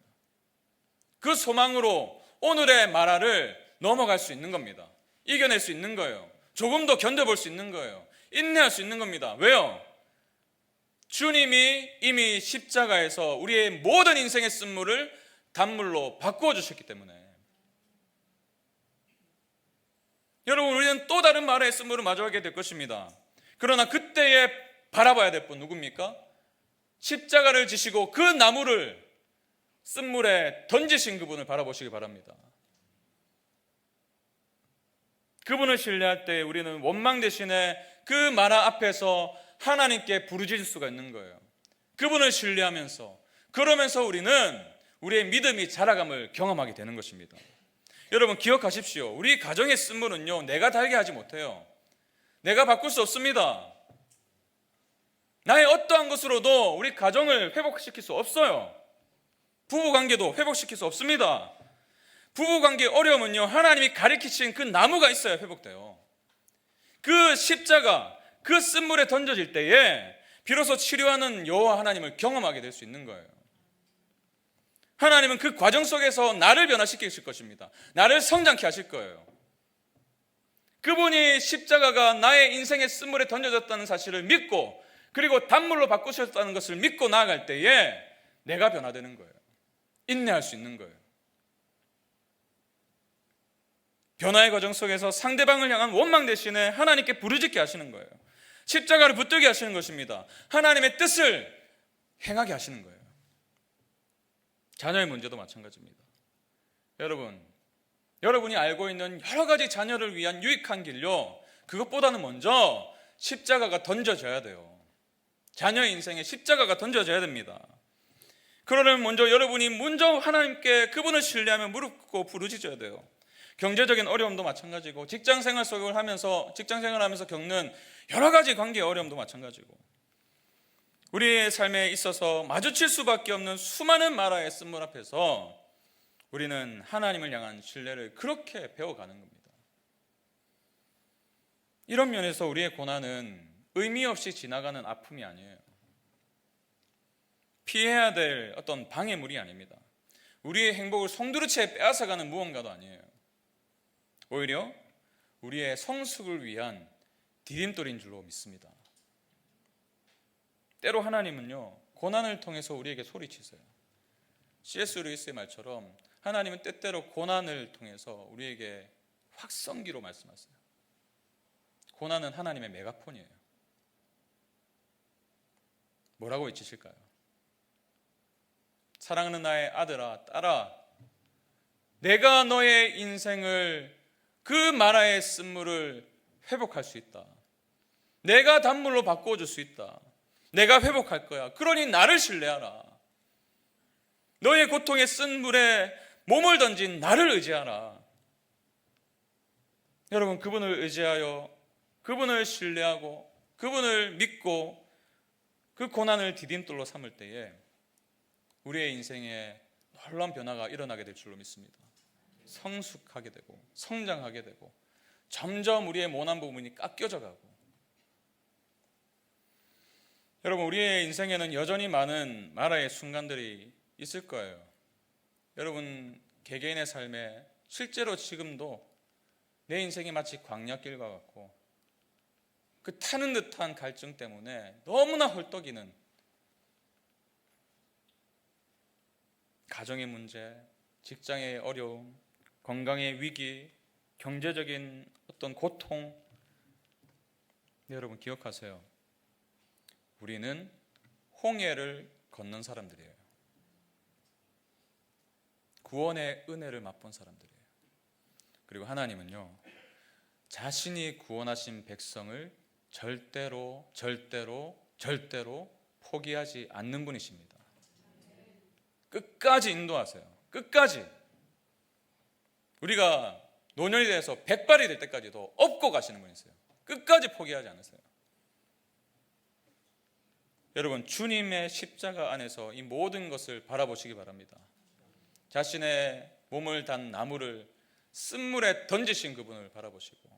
그 소망으로 오늘의 마라를 넘어갈 수 있는 겁니다. 이겨낼 수 있는 거예요. 조금 더 견뎌볼 수 있는 거예요. 인내할 수 있는 겁니다. 왜요? 주님이 이미 십자가에서 우리의 모든 인생의 쓴물을 단물로 바꾸어 주셨기 때문에. 여러분, 우리는 또 다른 마라의 쓴물을 마주하게 될 것입니다. 그러나 그때에 바라봐야 될 분 누굽니까? 십자가를 지시고 그 나무를 쓴물에 던지신 그분을 바라보시기 바랍니다. 그분을 신뢰할 때 우리는 원망 대신에 그 마라 앞에서 하나님께 부르짖을 수가 있는 거예요. 그분을 신뢰하면서, 그러면서 우리는 우리의 믿음이 자라감을 경험하게 되는 것입니다. 여러분, 기억하십시오. 우리 가정의 쓴물은요, 내가 달게 하지 못해요. 내가 바꿀 수 없습니다. 나의 어떠한 것으로도 우리 가정을 회복시킬 수 없어요. 부부관계도 회복시킬 수 없습니다. 부부관계 어려움은요, 하나님이 가리키신 그 나무가 있어야 회복돼요. 그 십자가, 그 쓴물에 던져질 때에 비로소 치료하는 여호와 하나님을 경험하게 될 수 있는 거예요. 하나님은 그 과정 속에서 나를 변화시키실 것입니다. 나를 성장케 하실 거예요. 그분이 십자가가 나의 인생의 쓴물에 던져졌다는 사실을 믿고, 그리고 단물로 바꾸셨다는 것을 믿고 나아갈 때에 내가 변화되는 거예요. 인내할 수 있는 거예요. 변화의 과정 속에서 상대방을 향한 원망 대신에 하나님께 부르짖게 하시는 거예요. 십자가를 붙들게 하시는 것입니다. 하나님의 뜻을 행하게 하시는 거예요. 자녀의 문제도 마찬가지입니다. 여러분이 알고 있는 여러 가지 자녀를 위한 유익한 길요, 그것보다는 먼저 십자가가 던져져야 돼요. 자녀의 인생에 십자가가 던져져야 됩니다. 그러려면 여러분이 먼저 하나님께 그분을 신뢰하며 무릎 꿇고 부르짖어야 돼요. 경제적인 어려움도 마찬가지고, 직장생활을 하면서 겪는 여러 가지 관계의 어려움도 마찬가지고, 우리의 삶에 있어서 마주칠 수밖에 없는 수많은 마라의 쓴물 앞에서 우리는 하나님을 향한 신뢰를 그렇게 배워가는 겁니다. 이런 면에서 우리의 고난은 의미 없이 지나가는 아픔이 아니에요. 피해야 될 어떤 방해물이 아닙니다. 우리의 행복을 송두리째 빼앗아가는 무언가도 아니에요. 오히려 우리의 성숙을 위한 디딤돌인 줄로 믿습니다. 때로 하나님은요, 고난을 통해서 우리에게 소리치세요. C.S. 루이스의 말처럼 하나님은 때때로 고난을 통해서 우리에게 확성기로 말씀하세요. 고난은 하나님의 메가폰이에요. 뭐라고 외치실까요? 사랑하는 나의 아들아, 딸아, 내가 너의 인생을 그 마라의 쓴물을 회복할 수 있다. 내가 단물로 바꿔줄 수 있다. 내가 회복할 거야. 그러니 나를 신뢰하라. 너의 고통에 쓴 물에 몸을 던진 나를 의지하라. 여러분, 그분을 의지하여 그분을 신뢰하고 그분을 믿고 그 고난을 디딤돌로 삼을 때에 우리의 인생에 놀라운 변화가 일어나게 될 줄로 믿습니다. 성숙하게 되고 성장하게 되고 점점 우리의 모난 부분이 깎여져 가고. 여러분, 우리의 인생에는 여전히 많은 마라의 순간들이 있을 거예요. 여러분, 개개인의 삶에 실제로 지금도 내 인생이 마치 광야길과 같고 그 타는 듯한 갈증 때문에 너무나 헐떡이는 가정의 문제, 직장의 어려움, 건강의 위기, 경제적인 어떤 고통. 여러분 기억하세요. 우리는 홍해를 건넌 사람들이에요. 구원의 은혜를 맛본 사람들이에요. 그리고 하나님은요, 자신이 구원하신 백성을 절대로 포기하지 않는 분이십니다. 끝까지 인도하세요. 끝까지. 우리가 노년이 돼서 백발이 될 때까지도 업고 가시는 분이세요. 끝까지 포기하지 않으세요. 여러분, 주님의 십자가 안에서 이 모든 것을 바라보시기 바랍니다. 자신의 몸을 단 나무를 쓴물에 던지신 그분을 바라보시고,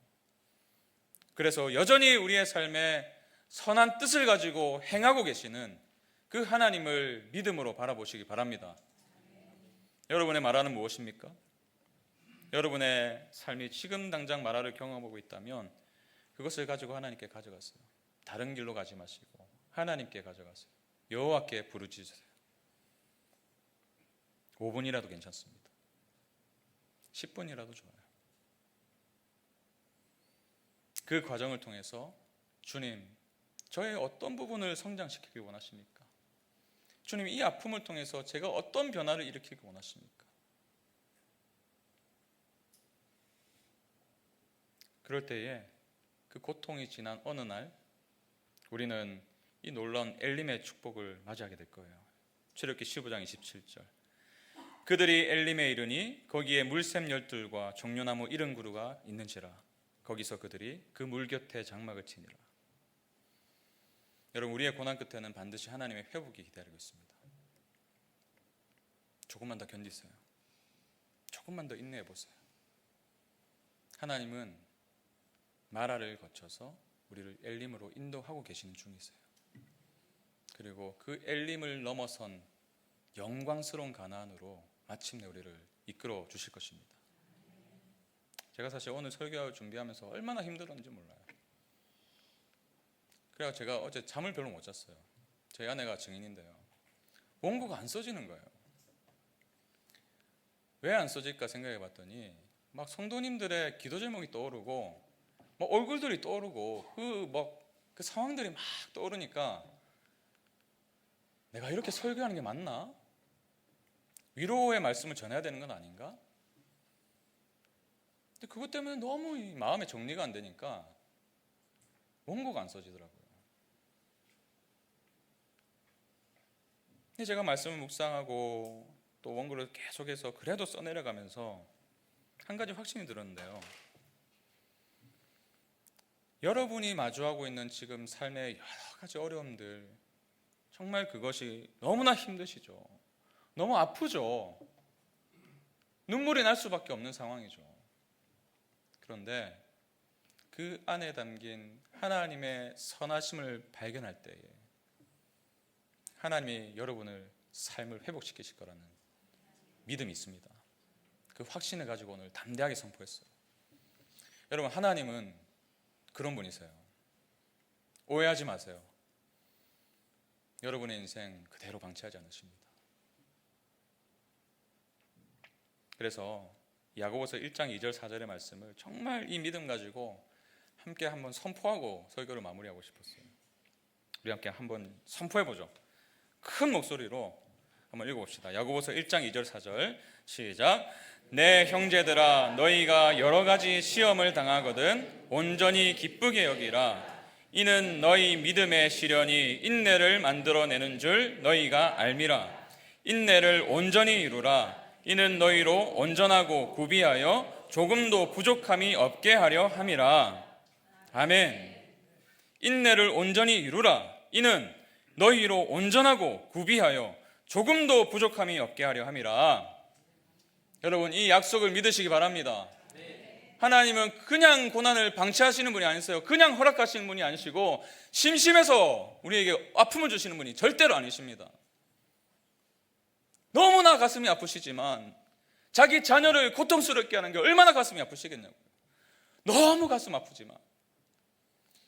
그래서 여전히 우리의 삶에 선한 뜻을 가지고 행하고 계시는 그 하나님을 믿음으로 바라보시기 바랍니다. 여러분의 마라는 무엇입니까? 여러분의 삶이 지금 당장 마라를 경험하고 있다면 그것을 가지고 하나님께 가져가세요. 다른 길로 가지 마시고 하나님께 가져가세요. 여호와께 부르짖으세요. 5분이라도 괜찮습니다. 10분이라도 좋아요. 그 과정을 통해서 주님, 저의 어떤 부분을 성장시키길 원하십니까? 주님, 이 아픔을 통해서 제가 어떤 변화를 일으키길 원하십니까? 그럴 때에 그 고통이 지난 어느 날 우리는 이 놀라운 엘림의 축복을 맞이하게 될 거예요. 출애굽기 15장 27절. 그들이 엘림에 이르니 거기에 물샘 열둘과 종려나무 70그루가 있는지라. 거기서 그들이 그 물 곁에 장막을 치니라. 여러분, 우리의 고난 끝에는 반드시 하나님의 회복이 기다리고 있습니다. 조금만 더 견디세요. 조금만 더 인내해 보세요. 하나님은 마라를 거쳐서 우리를 엘림으로 인도하고 계시는 중이세요. 그리고 그 엘림을 넘어선 영광스러운 가나안으로 마침내 우리를 이끌어 주실 것입니다. 제가 사실 오늘 설교 준비하면서 얼마나 힘들었는지 몰라요. 그래서 제가 어제 잠을 별로 못 잤어요. 저희 아내가 증인인데요, 원고가 안 써지는 거예요. 왜 안 써질까 생각해 봤더니 막 성도님들의 기도 제목이 떠오르고 막 얼굴들이 떠오르고 그 상황들이 막 떠오르니까 내가 이렇게 설교하는 게 맞나? 위로의 말씀을 전해야 되는 건 아닌가? 근데 그것 때문에 너무 이 마음의 정리가 안 되니까 원고가 안 써지더라고요. 근데 제가 말씀을 묵상하고 또 원고를 계속해서 그래도 써내려가면서 한 가지 확신이 들었는데요, 여러분이 마주하고 있는 지금 삶의 여러 가지 어려움들, 정말 그것이 너무나 힘드시죠. 너무 아프죠. 눈물이 날 수밖에 없는 상황이죠. 그런데 그 안에 담긴 하나님의 선하심을 발견할 때에 하나님이 여러분을 삶을 회복시키실 거라는 믿음이 있습니다. 그 확신을 가지고 오늘 담대하게 선포했어요. 여러분, 하나님은 그런 분이세요. 오해하지 마세요. 여러분의 인생 그대로 방치하지 않으십니다. 그래서 야고보서 1장 2절 4절의 말씀을 정말 이 믿음 가지고 함께 한번 선포하고 설교를 마무리하고 싶었어요. 우리 함께 한번 선포해보죠. 큰 목소리로 한번 읽어봅시다. 야고보서 1장 2절 4절 시작. 내 형제들아, 너희가 여러 가지 시험을 당하거든 온전히 기쁘게 여기라. 이는 너희 믿음의 시련이 인내를 만들어내는 줄 너희가 알미라. 인내를 온전히 이루라. 이는 너희로 온전하고 구비하여 조금도 부족함이 없게 하려 함이라. 아멘. 인내를 온전히 이루라. 이는 너희로 온전하고 구비하여 조금도 부족함이 없게 하려 함이라. 여러분, 이 약속을 믿으시기 바랍니다. 하나님은 그냥 고난을 방치하시는 분이 아니세요. 그냥 허락하시는 분이 아니시고 심심해서 우리에게 아픔을 주시는 분이 절대로 아니십니다. 너무나 가슴이 아프시지만 자기 자녀를 고통스럽게 하는 게 얼마나 가슴이 아프시겠냐고요. 너무 가슴 아프지만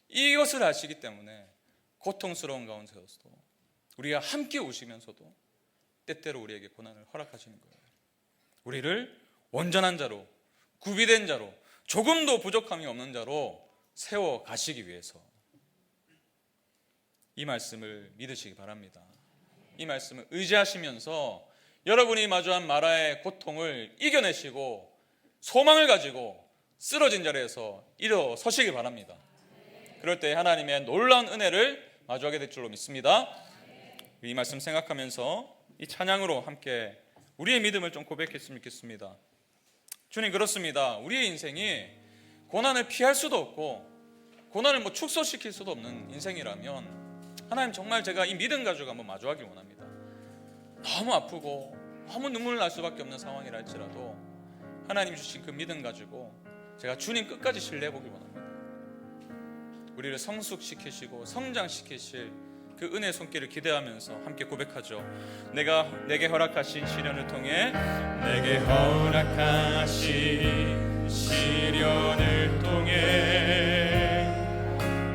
이것을 아시기 때문에 고통스러운 가운데서도 우리가 함께 우시면서도 때때로 우리에게 고난을 허락하시는 거예요. 우리를 온전한 자로, 구비된 자로, 조금도 부족함이 없는 자로 세워 가시기 위해서 이 말씀을 믿으시기 바랍니다. 이 말씀을 의지하시면서 여러분이 마주한 마라의 고통을 이겨내시고 소망을 가지고 쓰러진 자리에서 일어서시기 바랍니다. 그럴 때 하나님의 놀라운 은혜를 마주하게 될 줄로 믿습니다. 이 말씀 생각하면서 이 찬양으로 함께 우리의 믿음을 좀 고백했으면 좋겠습니다. 주님, 그렇습니다. 우리의 인생이 고난을 피할 수도 없고 고난을 축소시킬 수도 없는 인생이라면 하나님, 정말 제가 이 믿음 가지고 한번 마주하길 원합니다. 너무 아프고 너무 눈물 날 수밖에 없는 상황이라 할지라도 하나님 주신 그 믿음 가지고 제가 주님 끝까지 신뢰해 보길 원합니다. 우리를 성숙시키시고 성장시키실 그 은혜의 손길을 기대하면서 함께 고백하죠. 내게 허락하신 시련을 통해, 내게 허락하신 시련을 통해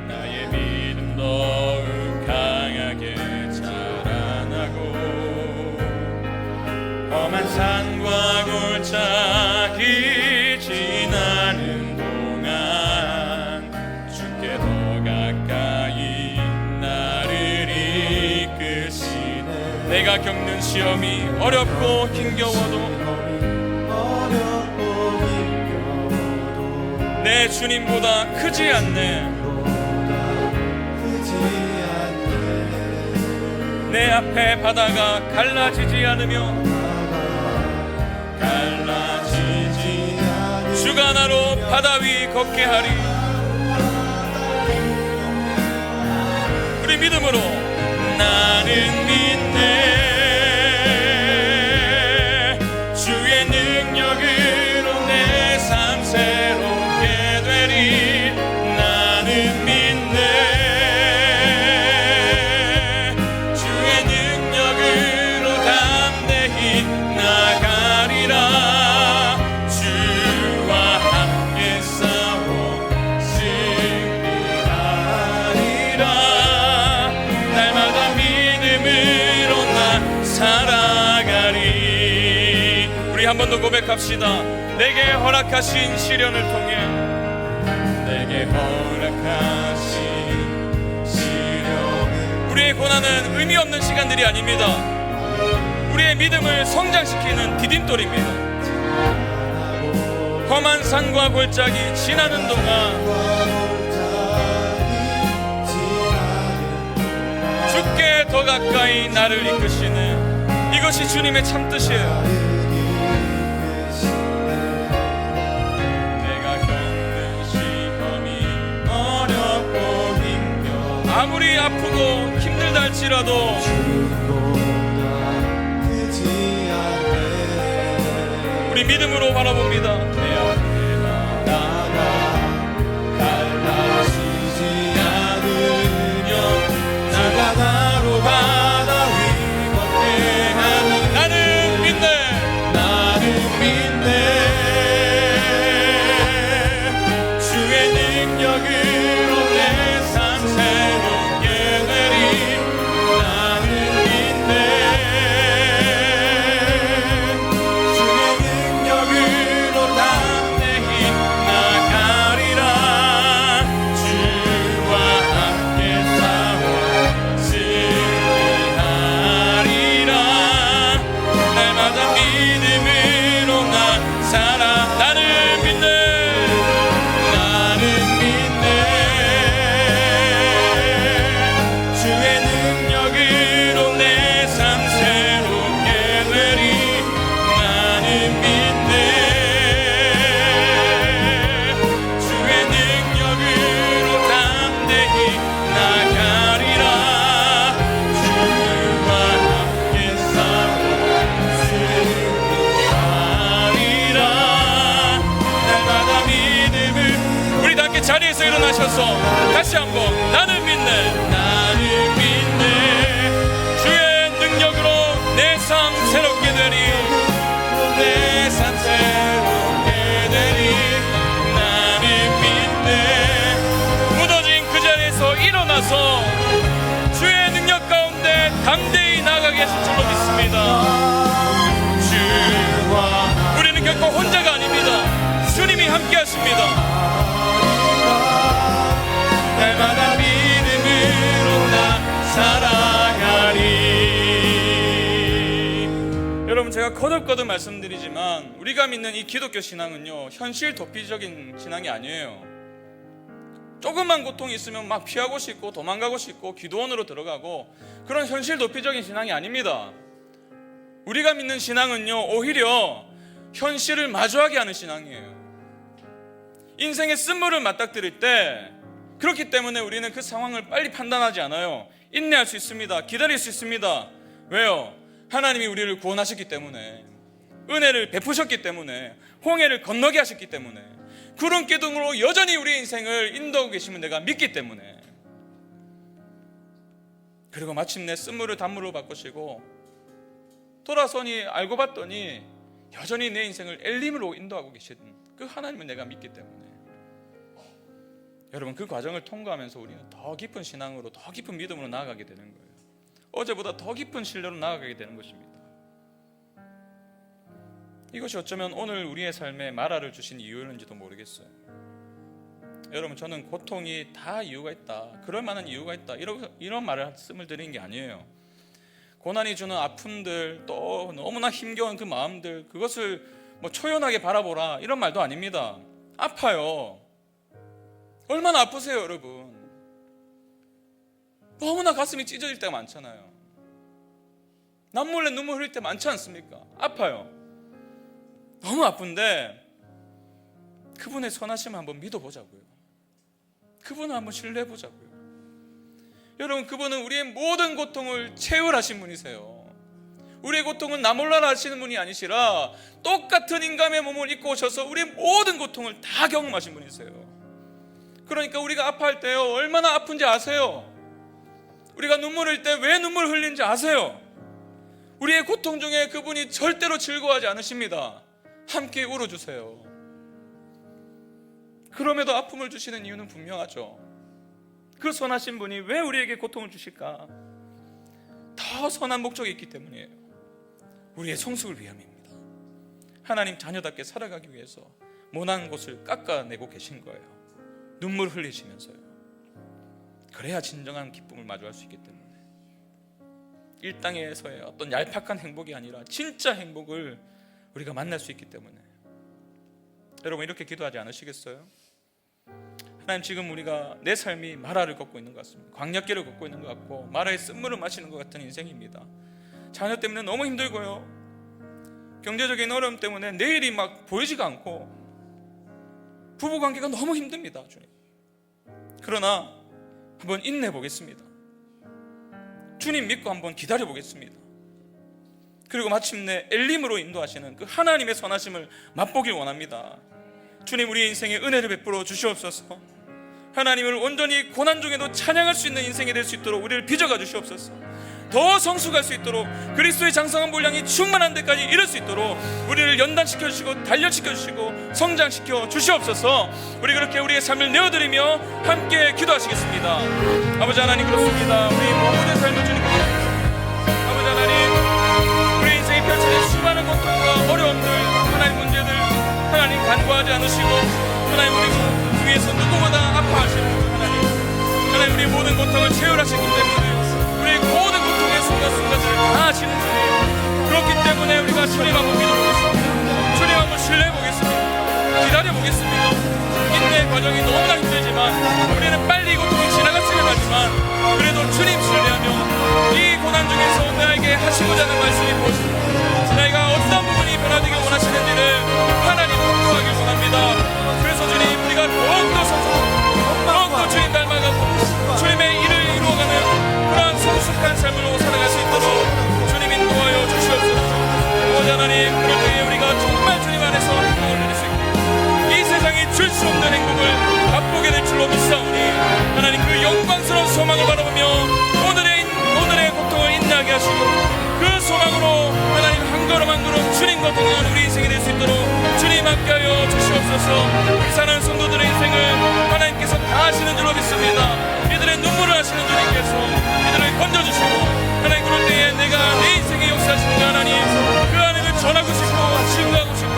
나의 믿음 더욱 강하게 자라나고 험한 산과 골짜기 지나는 동안 주께 더 가까이 나를 이끄시네. 내가 겪는 시험이 어렵고 힘겨워도 내 주님보다 크지 않네. 내 앞에 바다가 갈라지지 않으며 주가 나로 바다 위 걷게 하리. 우리 믿음으로 나는 믿네. 주의 능력으로 내 삶 새롭게 되리. 나는 믿네. 주의 능력으로 담대히 나가리라. 한 번 더 고백합시다. 내게 허락하신 시련을 통해, 내게 허락하신 시련. 우리의 고난은 의미 없는 시간들이 아닙니다. 우리의 믿음을 성장시키는 디딤돌입니다. 험한 산과 골짜기 지나는 동안 주께 더 가까이 나를 이끄시는, 이것이 주님의 참뜻이에요. 아무리 아프고 힘들다 할지라도 우리 믿음으로 바라봅니다. 내 앞에 바다가 갈라지지 않으며 나가 나로 바다 위 걷게 하니. 나는 믿네. 나는 믿네. 주의 능력으로 내 삶 새롭게 되리. 나는 믿네. 주의 능력 주셔서 다시 한번 나는 믿네, 나는 믿네. 주의 능력으로 내 삶 새롭게 되리, 내 삶 새롭게 되리. 나는 믿네. 무너진 그 자리에서 일어나서 주의 능력 가운데 담대히 나아가게 하실 줄로 믿습니다. 우리는 결코 혼자가 아닙니다. 주님이 함께 하십니다. 날마다 믿음으로 나 살아가리. 여러분, 제가 거듭거듭 말씀드리지만 우리가 믿는 이 기독교 신앙은요, 현실 도피적인 신앙이 아니에요. 조금만 고통이 있으면 막 피하고 싶고 도망가고 싶고 기도원으로 들어가고, 그런 현실 도피적인 신앙이 아닙니다. 우리가 믿는 신앙은요, 오히려 현실을 마주하게 하는 신앙이에요. 인생의 쓴물을 맞닥뜨릴 때, 그렇기 때문에 우리는 그 상황을 빨리 판단하지 않아요. 인내할 수 있습니다. 기다릴 수 있습니다. 왜요? 하나님이 우리를 구원하셨기 때문에, 은혜를 베푸셨기 때문에, 홍해를 건너게 하셨기 때문에, 구름 기둥으로 여전히 우리의 인생을 인도하고 계시면 내가 믿기 때문에. 그리고 마침내 쓴물을 단물로 바꾸시고 돌아서니 알고 봤더니 여전히 내 인생을 엘림으로 인도하고 계신 그 하나님을 내가 믿기 때문에. 여러분, 그 과정을 통과하면서 우리는 더 깊은 신앙으로, 더 깊은 믿음으로 나아가게 되는 거예요. 어제보다 더 깊은 신뢰로 나아가게 되는 것입니다. 이것이 어쩌면 오늘 우리의 삶에 마라를 주신 이유였는지도 모르겠어요. 여러분, 저는 고통이 다 이유가 있다, 그럴 만한 이유가 있다, 이런 말씀을 드리는 게 아니에요. 고난이 주는 아픔들, 또 너무나 힘겨운 그 마음들, 그것을 뭐 초연하게 바라보라, 이런 말도 아닙니다. 아파요. 얼마나 아프세요, 여러분. 너무나 가슴이 찢어질 때가 많잖아요. 남몰래 눈물 흘릴 때 많지 않습니까? 아파요. 너무 아픈데 그분의 선하심을 한번 믿어보자고요. 그분을 한번 신뢰해보자고요. 여러분, 그분은 우리의 모든 고통을 체휼하신 분이세요. 우리의 고통은 나 몰라라 하시는 분이 아니시라 똑같은 인간의 몸을 입고 오셔서 우리의 모든 고통을 다 경험하신 분이세요. 그러니까 우리가 아파할 때요, 얼마나 아픈지 아세요? 우리가 눈물 흘릴 때 왜 눈물 흘리는지 아세요? 우리의 고통 중에 그분이 절대로 즐거워하지 않으십니다. 함께 울어주세요. 그럼에도 아픔을 주시는 이유는 분명하죠. 그 선하신 분이 왜 우리에게 고통을 주실까? 더 선한 목적이 있기 때문이에요. 우리의 성숙을 위함입니다. 하나님 자녀답게 살아가기 위해서 모난 곳을 깎아내고 계신 거예요. 눈물 흘리시면서요. 그래야 진정한 기쁨을 마주할 수 있기 때문에, 이 땅에서의 어떤 얄팍한 행복이 아니라 진짜 행복을 우리가 만날 수 있기 때문에. 여러분, 이렇게 기도하지 않으시겠어요? 하나님, 지금 우리가 내 삶이 마라를 걷고 있는 것 같습니다. 광야길을 걷고 있는 것 같고 마라의 쓴물을 마시는 것 같은 인생입니다. 자녀 때문에 너무 힘들고요, 경제적인 어려움 때문에 내일이 막 보이지가 않고 부부관계가 너무 힘듭니다. 주님, 그러나 한번 인내해 보겠습니다. 주님 믿고 한번 기다려 보겠습니다. 그리고 마침내 엘림으로 인도하시는 그 하나님의 선하심을 맛보길 원합니다. 주님, 우리의 인생에 은혜를 베풀어 주시옵소서. 하나님을 온전히 고난 중에도 찬양할 수 있는 인생이 될 수 있도록 우리를 빚어가 주시옵소서. 더 성숙할 수 있도록, 그리스도의 장성한 분량이 충만한 데까지 이를 수 있도록 우리를 연단시켜 주시고 단련시켜 주시고 성장시켜 주시옵소서. 우리 그렇게 우리의 삶을 내어드리며 함께 기도하시겠습니다. 아버지 하나님, 그렇습니다. 우리 모든 삶을 주님께 드립니다. 아버지 하나님, 우리 인생에 펼쳐진 수많은 고통과 어려움들, 하나님 문제들, 하나님 간과하지 않으시고, 하나님 우리 위에서 누구보다 아파하시는 하나님, 우리의 모든 고통을 체휼하시기 때문에 우리의 모든 고통의 순간순간들을 다 아시는 주님, 그렇기 때문에 우리가 주님 한번 믿어보겠습니다. 주님 한번 신뢰해보겠습니다. 기다려보겠습니다. 인내의 과정이 너무나 힘들지만, 우리는 빨리 이 고통이 지나갔으면 하지만, 그래도 주님 신뢰하며 이 고난 중에서 나에게 하시고자 하는 말씀이 무엇입니까? 나이가 어떤 부분이 변화되길 원하시는지를 하나님 확보하길 원합니다. 그래서 주님, 우리가 더욱더 성숙하고 더욱더 주님 닮아가고 주님의 일을 이루어가는 그러한 성숙한 삶으로 살아갈 수 있도록 주님 인도하여 주시옵소서. 하나님, 그럴 때에 주시옵소서. 우리 사랑하는 성도들의 인생을 하나님께서 다 하시는 줄로 믿습니다. 이들의 눈물을 하시는 주님께서 이들을 건져주시고, 하나님 그럴 때에 내가 내 인생의 역사하시는 하나님, 그 하나님을 전하고 싶고 증거하고 싶고,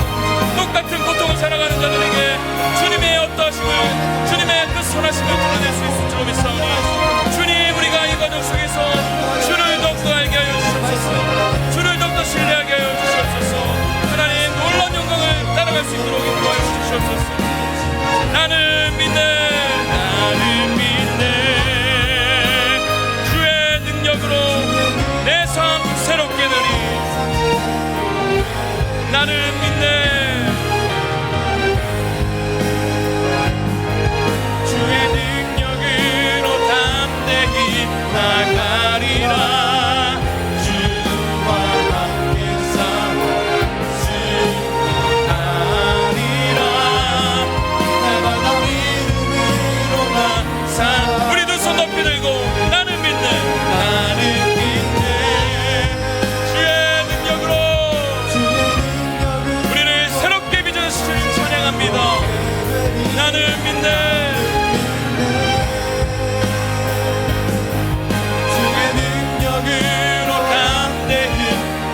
똑같은 고통을 살아가는 자들에게 주님의 어떠하심을, 주님의 그 선하심을 드러낼 수 있을 줄로 믿사오니, 주님 우리가 이 과정 속에서 주를 더욱더 알게 하여 주시옵소서. 주를 더욱더 신뢰하게 하여 주시옵소서. 하나님 놀라운 영광을 따라갈 수 있도록 인도하여 주시옵소서. 나는 믿네, 나는 믿네, 주의 능력으로 내 삶 새롭게 되리. 나는 믿네, 주의 능력으로 담대히 나가리라. 우리도 손 높이 들고 나는 믿네, 나는 믿네, 주의 능력으로 우리를 새롭게 빚어주시는 찬양합니다. 나는 믿네, 주의 능력으로 담대히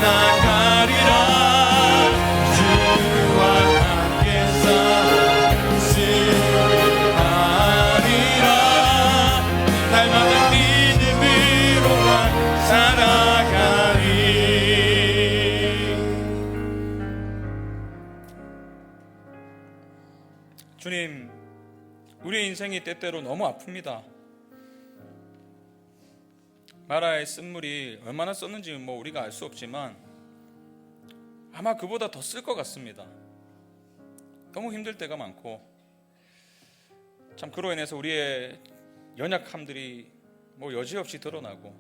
나가리라. 주님, 우리의 인생이 때때로 너무 아픕니다. 마라의 쓴물이 얼마나 썼는지 우리가 알 수 없지만 아마 그보다 더 쓸 것 같습니다. 너무 힘들 때가 많고, 참 그로 인해서 우리의 연약함들이 여지없이 드러나고.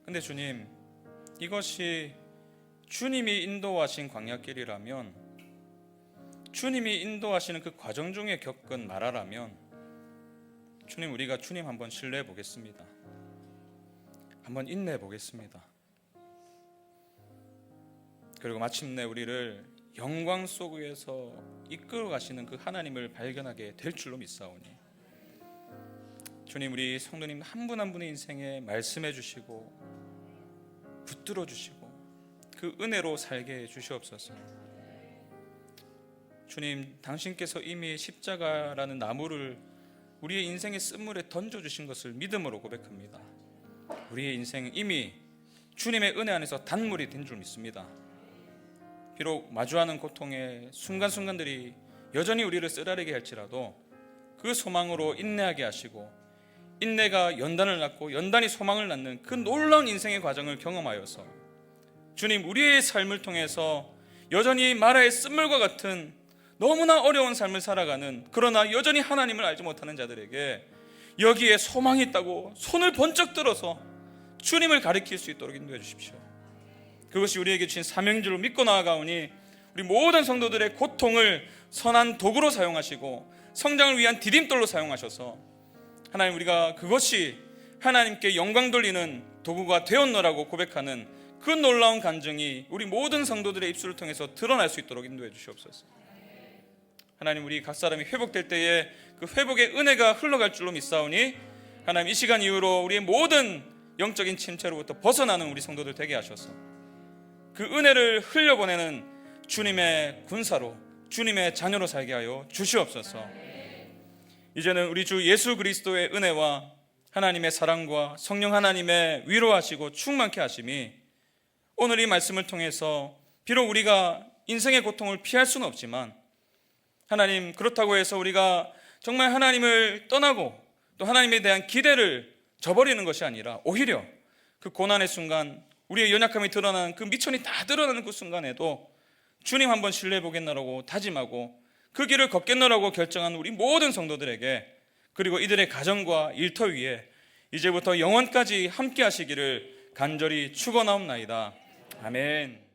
근데 주님, 이것이 주님이 인도하신 광야길이라면, 주님이 인도하시는 그 과정 중에 겪은 마라라면, 주님 우리가 주님 한번 신뢰해 보겠습니다. 한번 인내해 보겠습니다. 그리고 마침내 우리를 영광 속에서 이끌어 가시는 그 하나님을 발견하게 될 줄로 믿사오니, 주님 우리 성도님 한 분 한 분의 인생에 말씀해 주시고 붙들어 주시고 그 은혜로 살게 해 주시옵소서. 주님, 당신께서 이미 십자가라는 나무를 우리의 인생의 쓴물에 던져주신 것을 믿음으로 고백합니다. 우리의 인생은 이미 주님의 은혜 안에서 단물이 된 줄 믿습니다. 비록 마주하는 고통의 순간순간들이 여전히 우리를 쓰라리게 할지라도 그 소망으로 인내하게 하시고, 인내가 연단을 낳고 연단이 소망을 낳는 그 놀라운 인생의 과정을 경험하여서 주님 우리의 삶을 통해서 여전히 마라의 쓴물과 같은 너무나 어려운 삶을 살아가는, 그러나 여전히 하나님을 알지 못하는 자들에게 여기에 소망이 있다고 손을 번쩍 들어서 주님을 가리킬 수 있도록 인도해 주십시오. 그것이 우리에게 주신 사명인 줄로 믿고 나아가오니, 우리 모든 성도들의 고통을 선한 도구로 사용하시고 성장을 위한 디딤돌로 사용하셔서 하나님, 우리가 그것이 하나님께 영광 돌리는 도구가 되었노라고 고백하는 그 놀라운 간증이 우리 모든 성도들의 입술을 통해서 드러날 수 있도록 인도해 주시옵소서. 하나님, 우리 각 사람이 회복될 때에 그 회복의 은혜가 흘러갈 줄로 믿사오니, 하나님 이 시간 이후로 우리의 모든 영적인 침체로부터 벗어나는 우리 성도들 되게 하셔서 그 은혜를 흘려보내는 주님의 군사로, 주님의 자녀로 살게 하여 주시옵소서. 이제는 우리 주 예수 그리스도의 은혜와 하나님의 사랑과 성령 하나님의 위로하시고 충만케 하심이 오늘 이 말씀을 통해서, 비록 우리가 인생의 고통을 피할 수는 없지만, 하나님 그렇다고 해서 우리가 정말 하나님을 떠나고 또 하나님에 대한 기대를 저버리는 것이 아니라, 오히려 그 고난의 순간, 우리의 연약함이 드러나는 그 미천이 다 드러나는 그 순간에도 주님 한번 신뢰해 보겠노라고 다짐하고 그 길을 걷겠노라고 결정한 우리 모든 성도들에게, 그리고 이들의 가정과 일터 위에 이제부터 영원까지 함께 하시기를 간절히 축원하옵나이다. 아멘.